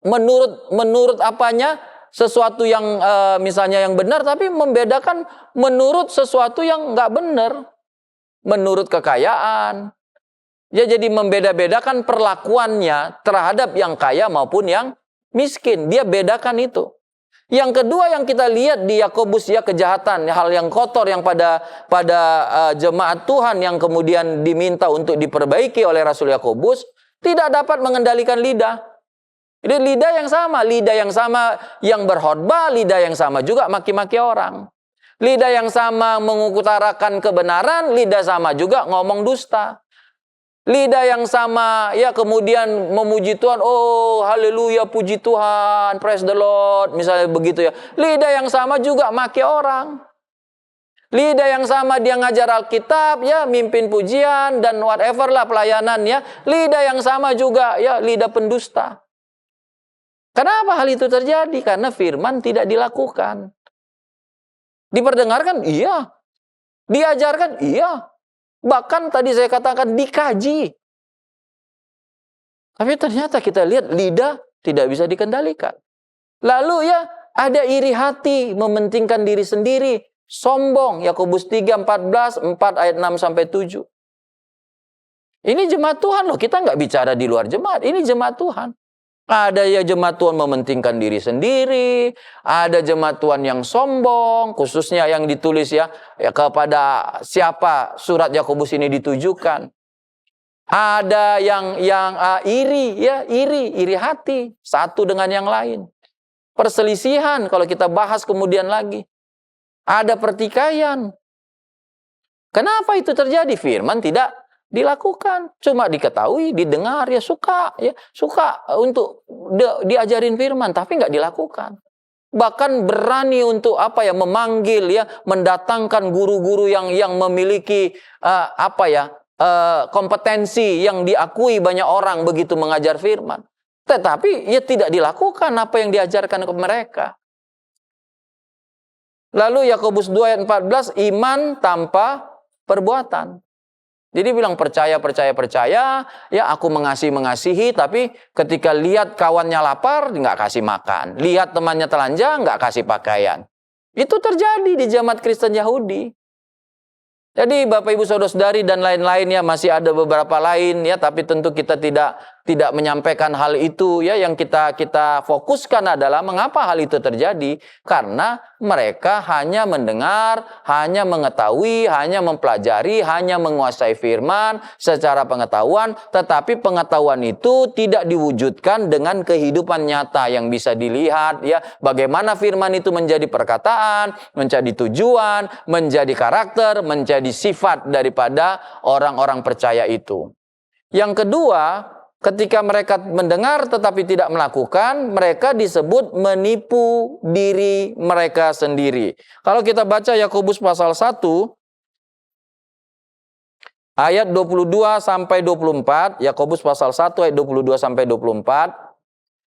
menurut apanya, sesuatu yang misalnya yang benar, tapi membedakan menurut sesuatu yang nggak benar, menurut kekayaan. Ya, jadi membeda-bedakan perlakuannya terhadap yang kaya maupun yang miskin. Dia bedakan itu. Yang kedua yang kita lihat di Yakobus, ya, kejahatan, hal yang kotor yang pada jemaat Tuhan yang kemudian diminta untuk diperbaiki oleh Rasul Yakobus, tidak dapat mengendalikan lidah. Ini lidah yang sama yang berkhotbah, lidah yang sama juga maki-maki orang. Lidah yang sama mengutarakan kebenaran, lidah sama juga ngomong dusta. Lidah yang sama ya kemudian memuji Tuhan, oh haleluya puji Tuhan, praise the Lord, misalnya begitu ya. Lidah yang sama juga maki orang. Lidah yang sama dia ngajar Alkitab ya, mimpin pujian dan whatever lah pelayanan ya. Lidah yang sama juga ya, lidah pendusta. Kenapa hal itu terjadi? Karena firman tidak dilakukan. Diperdengarkan? Iya. Diajarkan? Iya. Bahkan tadi saya katakan dikaji. Tapi ternyata kita lihat lidah tidak bisa dikendalikan. Lalu ya ada iri hati, mementingkan diri sendiri, sombong. Yakobus 3:14, 4 ayat 6 sampai 7. Ini jemaat Tuhan loh, kita nggak bicara di luar jemaat, ini jemaat Tuhan. Ada ya jemaat Tuhan mementingkan diri sendiri, ada jemaat Tuhan yang sombong, khususnya yang ditulis ya kepada siapa surat Yakobus ini ditujukan. Ada yang iri hati satu dengan yang lain. Perselisihan kalau kita bahas kemudian lagi. Ada pertikaian. Kenapa itu terjadi? Firman tidak dilakukan, cuma diketahui, didengar, ya suka untuk diajarin firman, tapi nggak dilakukan. Bahkan berani untuk memanggil ya, mendatangkan guru-guru yang memiliki kompetensi yang diakui banyak orang begitu mengajar firman. Tetapi ya tidak dilakukan apa yang diajarkan ke mereka. Lalu Yakobus 2 ayat 14, iman tanpa perbuatan. Jadi bilang percaya, ya aku mengasihi, tapi ketika lihat kawannya lapar, nggak kasih makan. Lihat temannya telanjang, nggak kasih pakaian. Itu terjadi di jemaat Kristen Yahudi. Jadi Bapak Ibu Saudara-saudari dan lain-lain ya, masih ada beberapa lain ya, tapi tentu kita tidak menyampaikan hal itu ya. Yang kita fokuskan adalah mengapa hal itu terjadi, karena mereka hanya mendengar, hanya mengetahui, hanya mempelajari, hanya menguasai firman secara pengetahuan, tetapi pengetahuan itu tidak diwujudkan dengan kehidupan nyata yang bisa dilihat ya, bagaimana firman itu menjadi perkataan, menjadi tujuan, menjadi karakter, menjadi sifat daripada orang-orang percaya itu. Yang kedua, ketika mereka mendengar tetapi tidak melakukan, mereka disebut menipu diri mereka sendiri. Kalau kita baca Yakobus pasal 1 ayat 22 sampai 24, Yakobus pasal 1 ayat 22 sampai 24,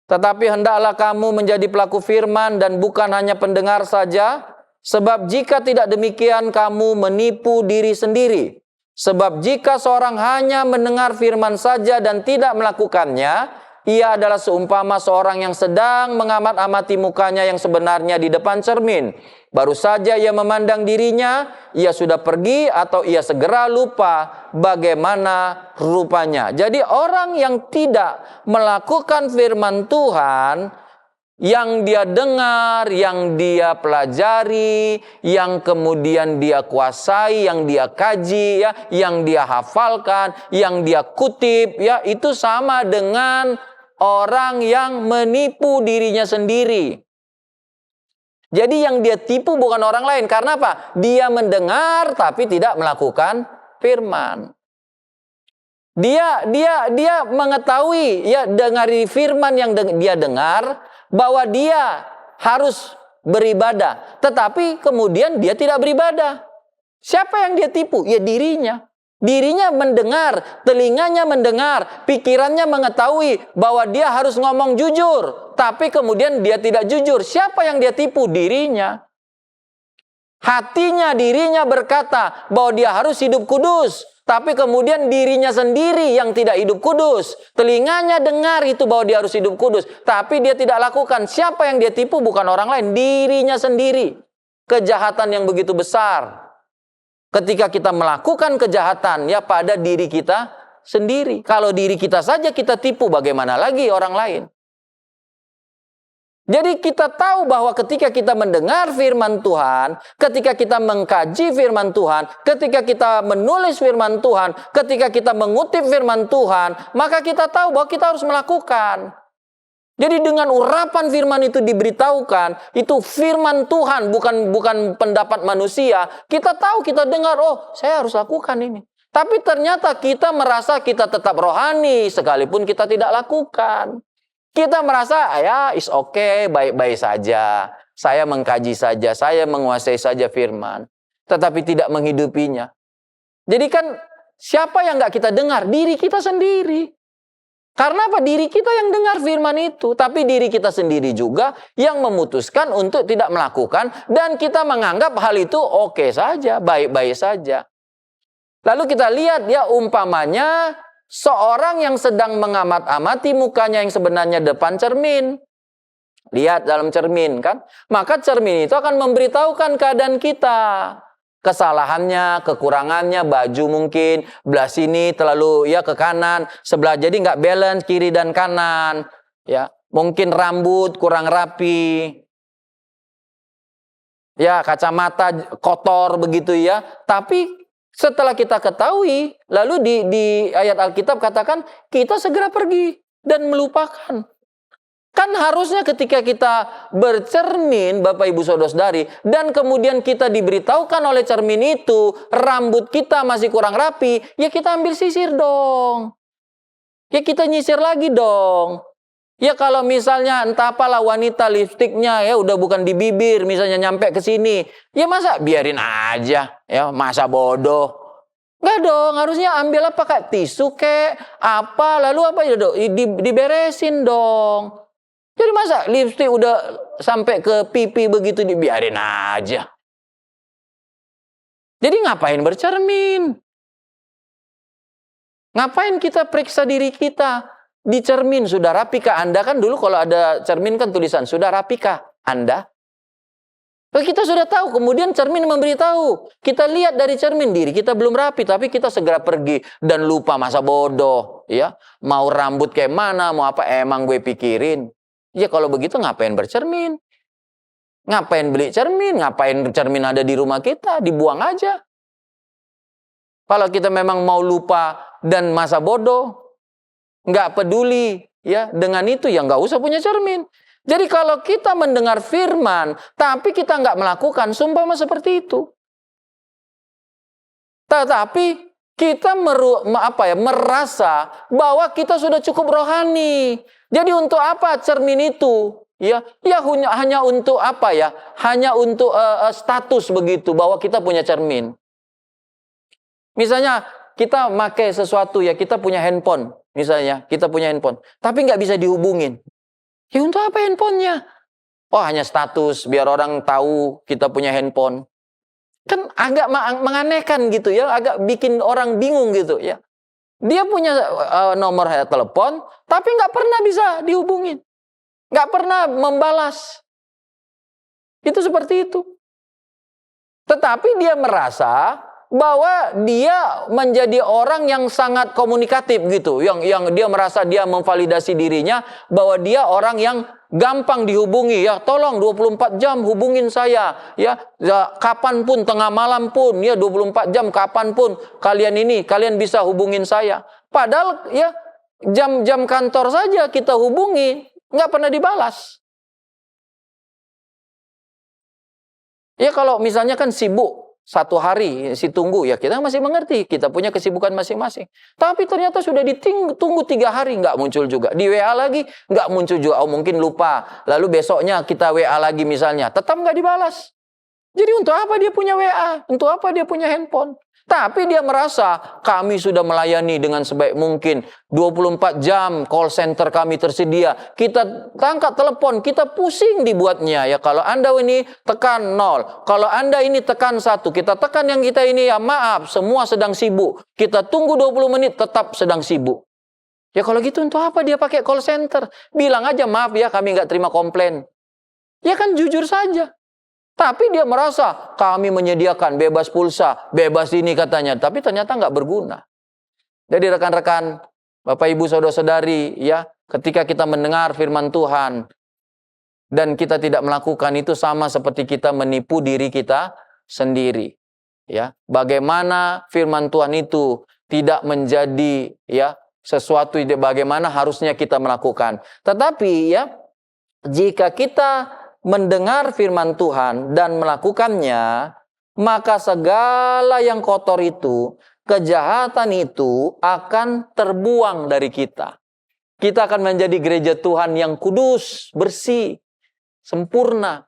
tetapi hendaklah kamu menjadi pelaku firman dan bukan hanya pendengar saja, sebab jika tidak demikian kamu menipu diri sendiri. Sebab jika seorang hanya mendengar firman saja dan tidak melakukannya, ia adalah seumpama seorang yang sedang mengamat-amati mukanya yang sebenarnya di depan cermin. Baru saja ia memandang dirinya, ia sudah pergi atau ia segera lupa bagaimana rupanya. Jadi orang yang tidak melakukan firman Tuhan, yang dia dengar, yang dia pelajari, yang kemudian dia kuasai, yang dia kaji, ya, yang dia hafalkan, yang dia kutip, ya, itu sama dengan orang yang menipu dirinya sendiri. Jadi yang dia tipu bukan orang lain, karena apa? Dia mendengar tapi tidak melakukan firman. Dia mengetahui, ya, dari firman yang dia dengar, bahwa dia harus beribadah, tetapi kemudian dia tidak beribadah. Siapa yang dia tipu? Ya dirinya. Dirinya mendengar, telinganya mendengar, pikirannya mengetahui bahwa dia harus ngomong jujur, tapi kemudian dia tidak jujur. Siapa yang dia tipu? Dirinya. Hatinya, dirinya berkata bahwa dia harus hidup kudus, tapi kemudian dirinya sendiri yang tidak hidup kudus. Telinganya dengar itu bahwa dia harus hidup kudus, tapi dia tidak lakukan. Siapa yang dia tipu? Bukan orang lain, dirinya sendiri. Kejahatan yang begitu besar. Ketika kita melakukan kejahatan ya pada diri kita sendiri. Kalau diri kita saja kita tipu, bagaimana lagi orang lain? Jadi kita tahu bahwa ketika kita mendengar firman Tuhan, ketika kita mengkaji firman Tuhan, ketika kita menulis firman Tuhan, ketika kita mengutip firman Tuhan, maka kita tahu bahwa kita harus melakukan. Jadi dengan urapan firman itu diberitahukan, itu firman Tuhan, bukan pendapat manusia. Kita tahu, kita dengar, oh saya harus lakukan ini. Tapi ternyata kita merasa kita tetap rohani, sekalipun kita tidak lakukan. Kita merasa, ya is okay, baik-baik saja. Saya mengkaji saja, saya menguasai saja firman. Tetapi tidak menghidupinya. Jadi kan, siapa yang nggak kita dengar? Diri kita sendiri. Karena apa? Diri kita yang dengar firman itu. Tapi diri kita sendiri juga yang memutuskan untuk tidak melakukan. Dan kita menganggap hal itu oke saja, baik-baik saja. Lalu kita lihat ya umpamanya seorang yang sedang mengamat-amati mukanya yang sebenarnya depan cermin. Lihat dalam cermin kan. Maka cermin itu akan memberitahukan keadaan kita. Kesalahannya, kekurangannya, baju mungkin belah sini terlalu ya ke kanan, sebelah jadi nggak balance kiri dan kanan, ya mungkin rambut kurang rapi, ya kacamata kotor begitu ya. Tapi setelah kita ketahui, lalu di ayat Alkitab katakan kita segera pergi dan melupakan. Kan harusnya ketika kita bercermin, Bapak Ibu Saudara-saudari, dan kemudian kita diberitahukan oleh cermin itu, rambut kita masih kurang rapi, ya kita ambil sisir dong. Ya kita nyisir lagi dong. Ya kalau misalnya entah apalah wanita lipstiknya ya udah bukan di bibir, misalnya nyampe ke sini, ya masa biarin aja, ya masa bodoh. Enggak dong, harusnya ambil apa kayak tisu kek, apa, lalu apa ya dong, diberesin dong. Jadi masa lipstik udah sampai ke pipi begitu dibiarin aja. Jadi ngapain bercermin? Ngapain kita periksa diri kita? Di cermin, sudah rapikah Anda? Kan dulu kalau ada cermin kan tulisan, sudah rapikah Anda? Kita sudah tahu, kemudian cermin memberitahu. Kita lihat dari cermin, diri kita belum rapi, tapi kita segera pergi dan lupa masa bodoh. Ya, mau rambut kayak mana, mau apa, emang gue pikirin. Ya kalau begitu ngapain bercermin? Ngapain beli cermin? Ngapain cermin ada di rumah kita? Dibuang aja. Kalau kita memang mau lupa dan masa bodoh, nggak peduli ya dengan itu, ya nggak usah punya cermin. Jadi kalau kita mendengar firman, tapi kita nggak melakukan, sumpama seperti itu. Tetapi kita merasa bahwa kita sudah cukup rohani. Jadi untuk apa cermin itu? Ya hanya untuk apa ya? Hanya untuk status begitu bahwa kita punya cermin. Misalnya kita pakai sesuatu ya, kita punya handphone. Misalnya kita punya handphone, tapi nggak bisa dihubungin. Ya untuk apa handphonenya? Oh hanya status biar orang tahu kita punya handphone. Kan agak menganehkan gitu ya, agak bikin orang bingung gitu ya. Dia punya nomor telepon, tapi nggak pernah bisa dihubungin. Nggak pernah membalas. Itu seperti itu. Tetapi dia merasa bahwa dia menjadi orang yang sangat komunikatif gitu. Yang dia merasa dia memvalidasi dirinya bahwa dia orang yang gampang dihubungi ya. Tolong 24 jam hubungin saya ya. Kapanpun, tengah malam pun ya, 24 jam kapanpun kalian bisa hubungin saya. Padahal ya jam-jam kantor saja kita hubungi, nggak pernah dibalas. Ya kalau misalnya kan sibuk satu hari, si tunggu ya kita masih mengerti, kita punya kesibukan masing-masing. Tapi ternyata sudah ditunggu 3 hari nggak muncul juga. Di WA lagi nggak muncul juga, oh mungkin lupa. Lalu besoknya kita WA lagi misalnya, tetap nggak dibalas. Jadi untuk apa dia punya WA? Untuk apa dia punya handphone? Tapi dia merasa kami sudah melayani dengan sebaik mungkin. 24 jam call center kami tersedia. Kita angkat telepon, kita pusing dibuatnya. Ya kalau Anda ini tekan 0. Kalau Anda ini tekan 1. Kita tekan yang kita ini ya maaf, semua sedang sibuk. Kita tunggu 20 menit tetap sedang sibuk. Ya kalau gitu untuk apa dia pakai call center? Bilang aja maaf ya kami nggak terima komplain. Ya kan jujur saja. Tapi dia merasa kami menyediakan bebas pulsa, bebas ini katanya. Tapi ternyata nggak berguna. Jadi rekan-rekan, Bapak Ibu Saudara-saudari, ya, ketika kita mendengar firman Tuhan dan kita tidak melakukan itu sama seperti kita menipu diri kita sendiri. Ya, bagaimana firman Tuhan itu tidak menjadi ya sesuatu bagaimana harusnya kita melakukan. Tetapi ya, jika kita mendengar firman Tuhan dan melakukannya, maka segala yang kotor itu, kejahatan itu akan terbuang dari kita. Kita akan menjadi gereja Tuhan yang kudus, bersih, sempurna.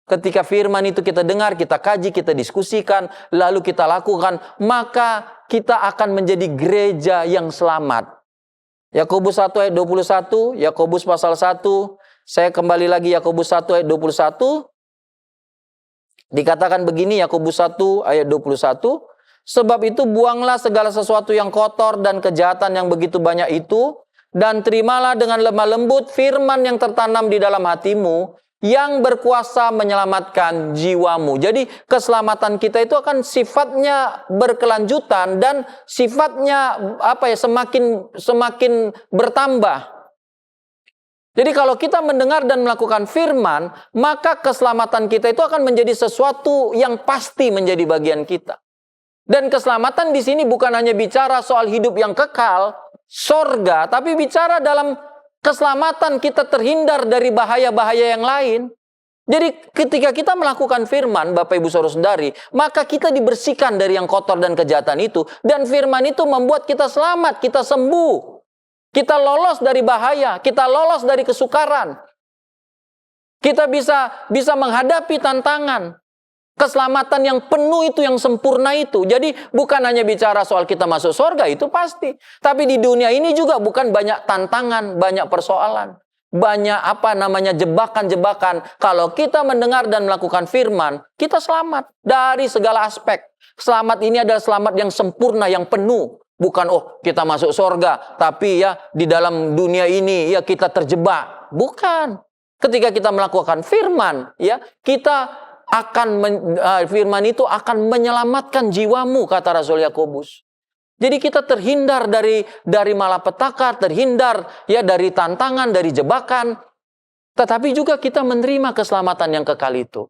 Ketika firman itu kita dengar, kita kaji, kita diskusikan, lalu kita lakukan, maka kita akan menjadi gereja yang selamat. Yakobus 1 ayat 21, Yakobus pasal 1, saya kembali lagi Yakobus 1 ayat 21. Dikatakan begini, Yakobus 1 ayat 21, sebab itu buanglah segala sesuatu yang kotor dan kejahatan yang begitu banyak itu, dan terimalah dengan lemah lembut firman yang tertanam di dalam hatimu, yang berkuasa menyelamatkan jiwamu. Jadi keselamatan kita itu akan sifatnya berkelanjutan dan sifatnya semakin bertambah. Jadi kalau kita mendengar dan melakukan firman, maka keselamatan kita itu akan menjadi sesuatu yang pasti menjadi bagian kita. Dan keselamatan di sini bukan hanya bicara soal hidup yang kekal, sorga, tapi bicara dalam keselamatan kita terhindar dari bahaya-bahaya yang lain. Jadi ketika kita melakukan firman, Bapak Ibu Saudara-saudari, maka kita dibersihkan dari yang kotor dan kejahatan itu. Dan firman itu membuat kita selamat, kita sembuh. Kita lolos dari bahaya, kita lolos dari kesukaran. Kita bisa menghadapi tantangan. Keselamatan yang penuh itu, yang sempurna itu. Jadi bukan hanya bicara soal kita masuk surga, itu pasti. Tapi di dunia ini juga bukan banyak tantangan, banyak persoalan. Banyak jebakan-jebakan. Kalau kita mendengar dan melakukan firman, kita selamat dari segala aspek. Selamat ini adalah selamat yang sempurna, yang penuh. Bukan, kita masuk surga, tapi ya di dalam dunia ini ya kita terjebak. Bukan. Ketika kita melakukan firman, ya kita firman itu akan menyelamatkan jiwamu, kata Rasul Yakobus. Jadi kita terhindar dari malapetaka, terhindar ya dari tantangan, dari jebakan. Tetapi juga kita menerima keselamatan yang kekal itu.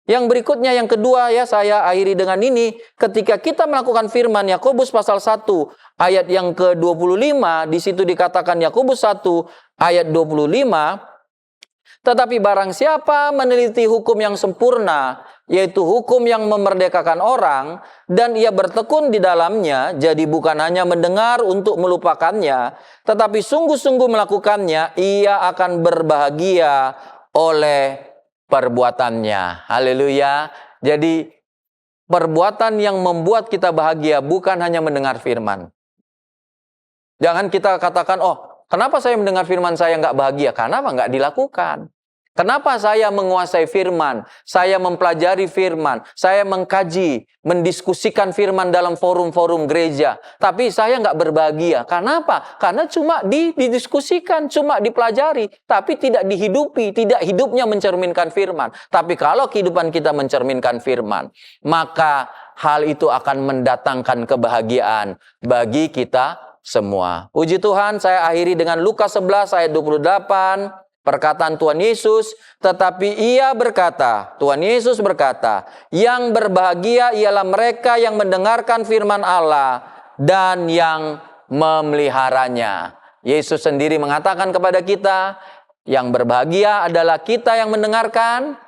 Yang berikutnya, yang kedua ya, saya akhiri dengan ini. Ketika kita melakukan firman Yakobus pasal 1 ayat yang ke-25, di situ dikatakan Yakobus 1 ayat 25, tetapi barang siapa meneliti hukum yang sempurna, yaitu hukum yang memerdekakan orang, dan ia bertekun di dalamnya, jadi bukan hanya mendengar untuk melupakannya, tetapi sungguh-sungguh melakukannya, ia akan berbahagia oleh perbuatannya. Haleluya. Jadi perbuatan yang membuat kita bahagia bukan hanya mendengar firman. Jangan kita katakan, kenapa saya mendengar firman saya nggak bahagia? Karena nggak dilakukan. Kenapa saya menguasai firman? Saya mempelajari firman. Saya mengkaji, mendiskusikan firman dalam forum-forum gereja. Tapi saya nggak berbahagia. Kenapa? Karena cuma didiskusikan, cuma dipelajari. Tapi tidak dihidupi, tidak hidupnya mencerminkan firman. Tapi kalau kehidupan kita mencerminkan firman, maka hal itu akan mendatangkan kebahagiaan bagi kita semua. Puji Tuhan, saya akhiri dengan Lukas 11 ayat 28. Perkataan Tuhan Yesus, tetapi Tuhan Yesus berkata, yang berbahagia ialah mereka yang mendengarkan firman Allah dan yang memeliharanya. Yesus sendiri mengatakan kepada kita, yang berbahagia adalah kita yang mendengarkan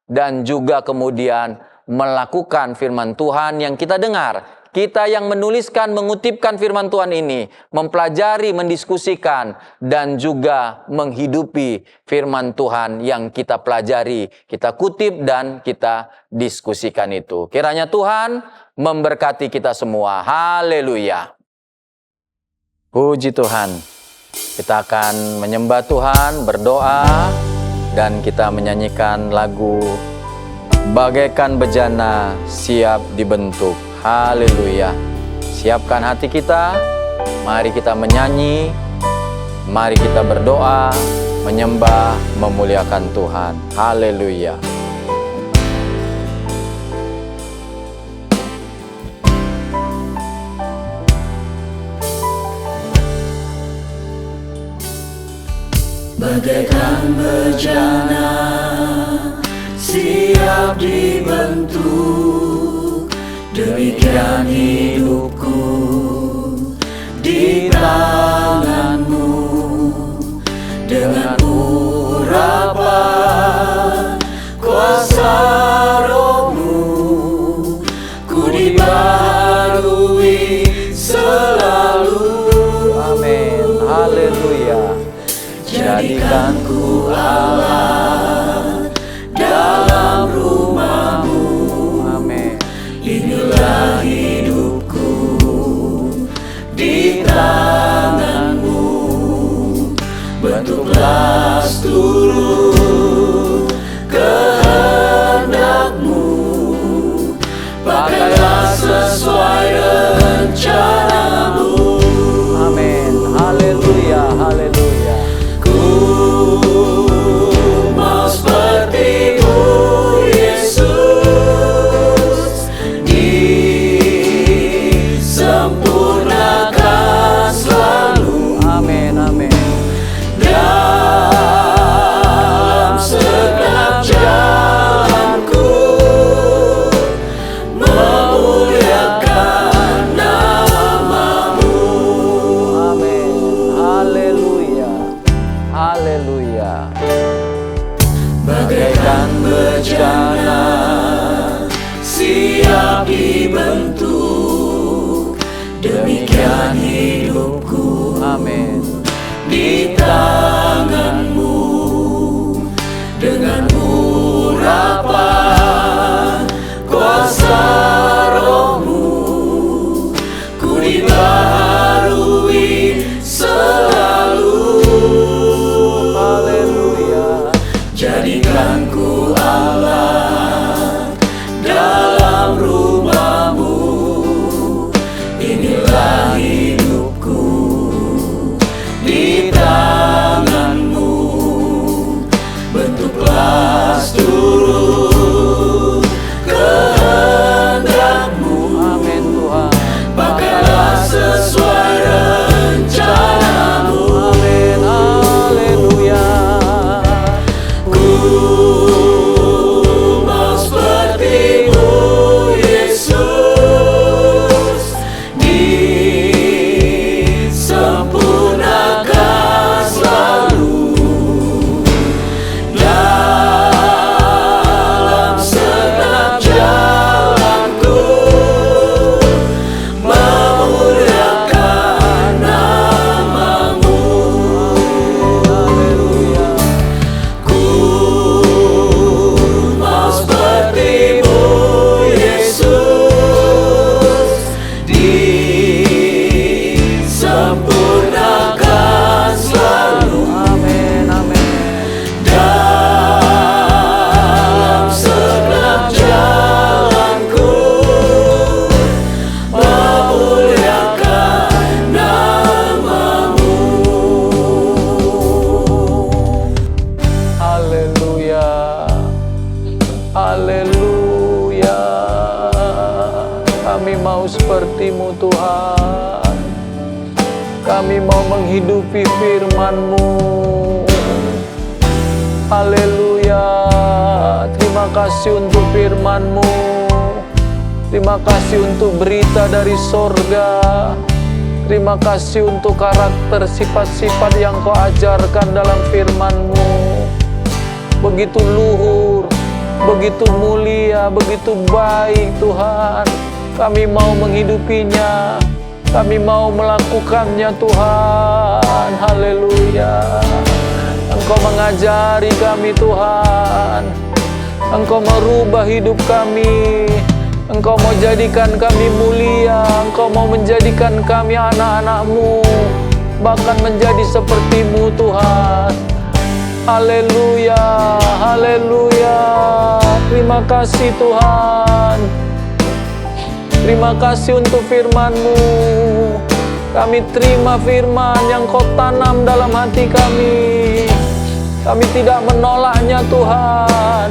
dan juga kemudian melakukan firman Tuhan yang kita dengar. Kita yang menuliskan, mengutipkan firman Tuhan ini, mempelajari, mendiskusikan, dan juga menghidupi firman Tuhan yang kita pelajari, kita kutip, dan kita diskusikan itu. Kiranya Tuhan memberkati kita semua. Haleluya. Puji Tuhan. Kita akan menyembah Tuhan, berdoa, dan kita menyanyikan lagu Bagaikan Bejana Siap Dibentuk. Haleluya. Siapkan hati kita. Mari kita menyanyi. Mari kita berdoa, menyembah, memuliakan Tuhan. Haleluya. Bagaikan bejana siap dibentuk, demikian hidupku di Haleluya. Kami mau seperti-Mu Tuhan. Kami mau menghidupi firman-Mu. Haleluya. Terima kasih untuk firman-Mu. Terima kasih untuk berita dari sorga. Terima kasih untuk karakter sifat-sifat yang Kau ajarkan dalam firman-Mu. Begitu luhur, begitu mulia, begitu baik Tuhan. Kami mau menghidupinya, kami mau melakukannya Tuhan. Haleluya. Engkau mengajari kami Tuhan. Engkau merubah hidup kami. Engkau mau jadikan kami mulia. Engkau mau menjadikan kami anak-anak-Mu, bahkan menjadi seperti-Mu Tuhan. Haleluya, haleluya. Terima kasih Tuhan. Terima kasih untuk firman-Mu. Kami terima firman yang Kau tanam dalam hati kami. Kami tidak menolaknya Tuhan.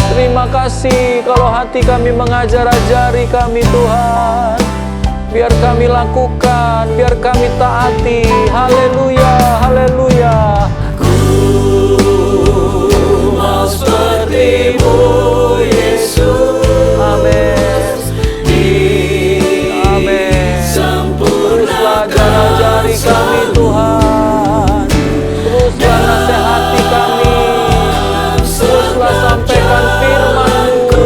Terima kasih kalau hati kami mengajar-ajari kami Tuhan. Biar kami lakukan, biar kami taati. Haleluya, haleluya. Mau seperti-Mu Yesus. Amin. Amin. Teruslah ajar-ajari kami Tuhan. Teruslah nasihati kami. Teruslah sampaikan firman-Mu.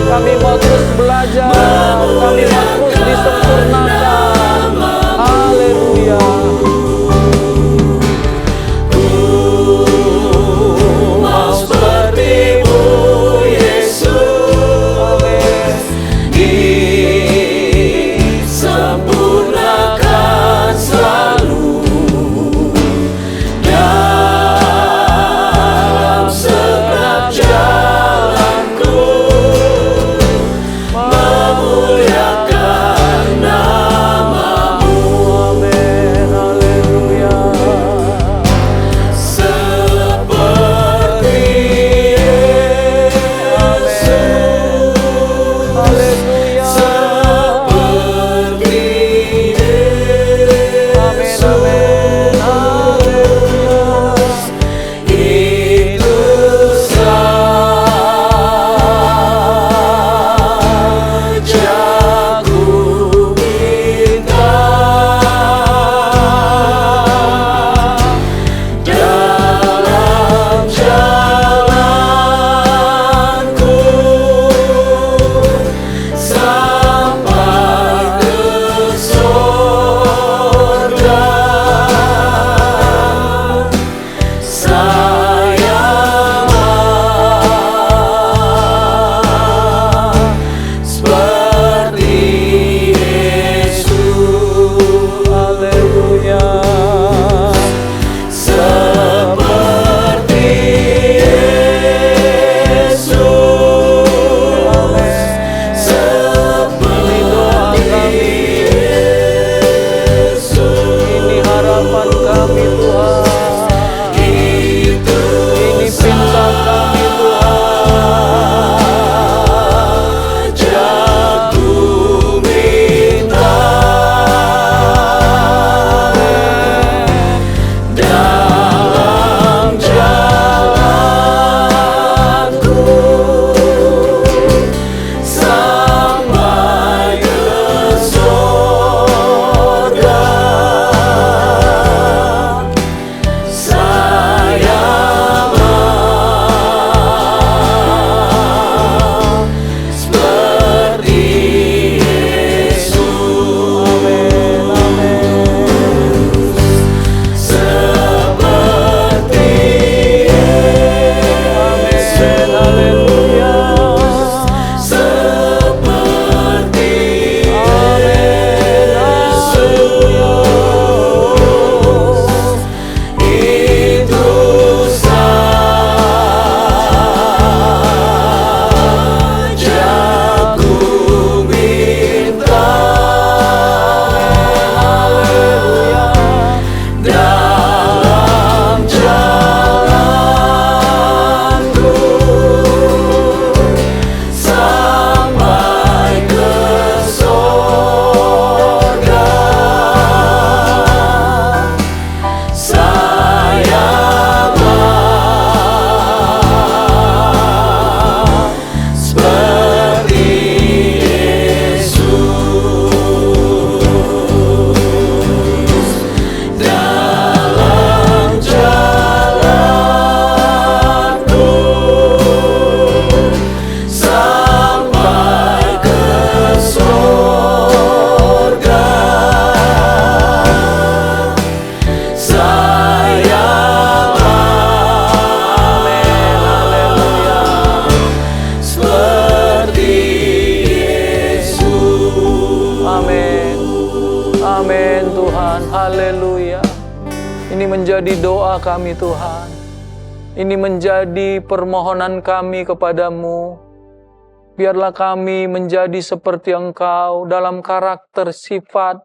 Kami mau terus belajar. Kami mau terus disempurnakan. Haleluya. Mau seperti-Mu Yesus. Ini menjadi doa kami Tuhan. Ini menjadi permohonan kami kepadamu. Biarlah kami menjadi seperti Engkau dalam karakter, sifat,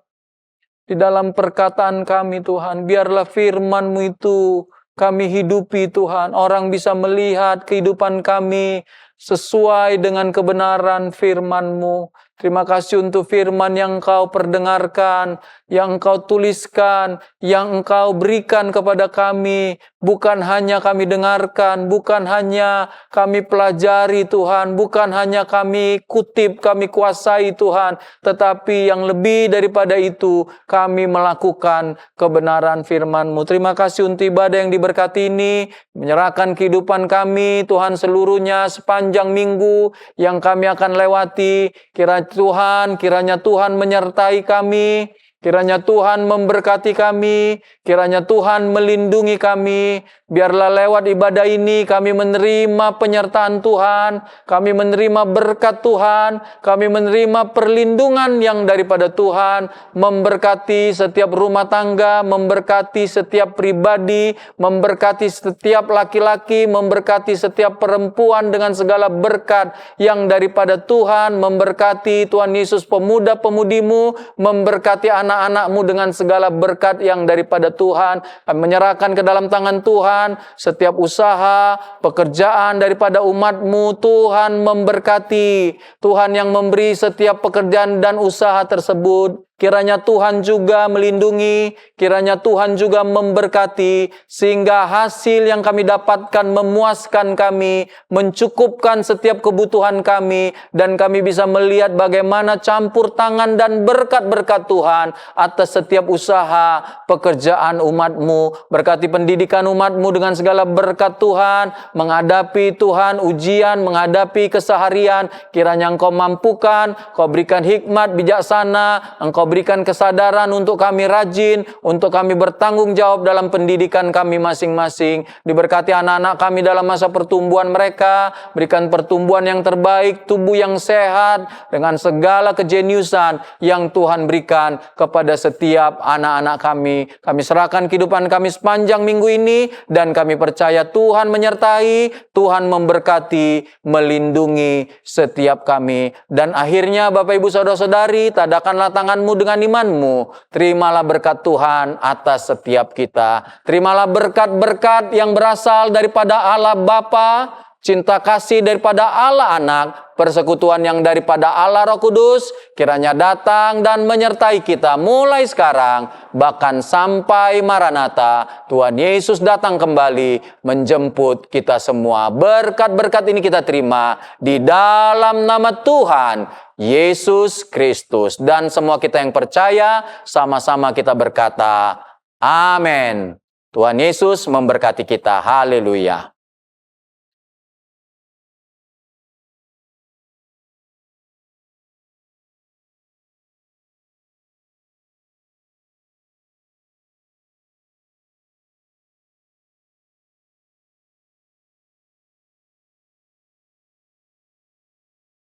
di dalam perkataan kami Tuhan. Biarlah firman-Mu itu kami hidupi Tuhan. Orang bisa melihat kehidupan kami sesuai dengan kebenaran firman-Mu. Terima kasih untuk firman yang Engkau perdengarkan, yang Engkau tuliskan, yang Engkau berikan kepada kami. Bukan hanya kami dengarkan, bukan hanya kami pelajari Tuhan, bukan hanya kami kutip, kami kuasai Tuhan, tetapi yang lebih daripada itu, kami melakukan kebenaran firman-Mu. Terima kasih untuk ibadah yang diberkati ini, menyerahkan kehidupan kami, Tuhan, seluruhnya sepanjang minggu yang kami akan lewati. Kiranya Tuhan menyertai kami, kiranya Tuhan memberkati kami, kiranya Tuhan melindungi kami. Biarlah lewat ibadah ini kami menerima penyertaan Tuhan, kami menerima berkat Tuhan, kami menerima perlindungan yang daripada Tuhan, memberkati setiap rumah tangga, memberkati setiap pribadi, memberkati setiap laki-laki, memberkati setiap perempuan dengan segala berkat yang daripada Tuhan, memberkati Tuhan Yesus pemuda-pemudimu, memberkati anak-anakmu dengan segala berkat yang daripada Tuhan. Kami menyerahkan ke dalam tangan Tuhan setiap usaha, pekerjaan daripada umat-Mu. Tuhan memberkati, Tuhan yang memberi setiap pekerjaan dan usaha tersebut. Kiranya Tuhan juga melindungi, kiranya Tuhan juga memberkati, sehingga hasil yang kami dapatkan memuaskan kami, mencukupkan setiap kebutuhan kami, dan kami bisa melihat bagaimana campur tangan dan berkat-berkat Tuhan atas setiap usaha, pekerjaan umat-Mu. Berkati pendidikan umat-Mu dengan segala berkat Tuhan, menghadapi Tuhan ujian, menghadapi keseharian. Kiranya Engkau mampukan, Engkau berikan hikmat bijaksana, Engkau berikan kesadaran untuk kami rajin, untuk kami bertanggung jawab dalam pendidikan kami masing-masing. Diberkati anak-anak kami dalam masa pertumbuhan mereka, berikan pertumbuhan yang terbaik, tubuh yang sehat, dengan segala kejeniusan yang Tuhan berikan kepada setiap anak-anak kami. Kami serahkan kehidupan kami sepanjang minggu ini, dan kami percaya Tuhan menyertai, Tuhan memberkati, melindungi setiap kami. Dan akhirnya Bapak Ibu Saudara-saudari, tadakanlah tanganmu dengan imanmu. Terimalah berkat Tuhan atas setiap kita. Terimalah berkat-berkat yang berasal daripada Allah Bapa, cinta kasih daripada Allah Anak, persekutuan yang daripada Allah Roh Kudus, kiranya datang dan menyertai kita mulai sekarang, bahkan sampai Maranatha. Tuhan Yesus datang kembali menjemput kita semua. Berkat-berkat ini kita terima di dalam nama Tuhan Yesus Kristus. Dan semua kita yang percaya, sama-sama kita berkata, amin. Tuhan Yesus memberkati kita. Haleluya.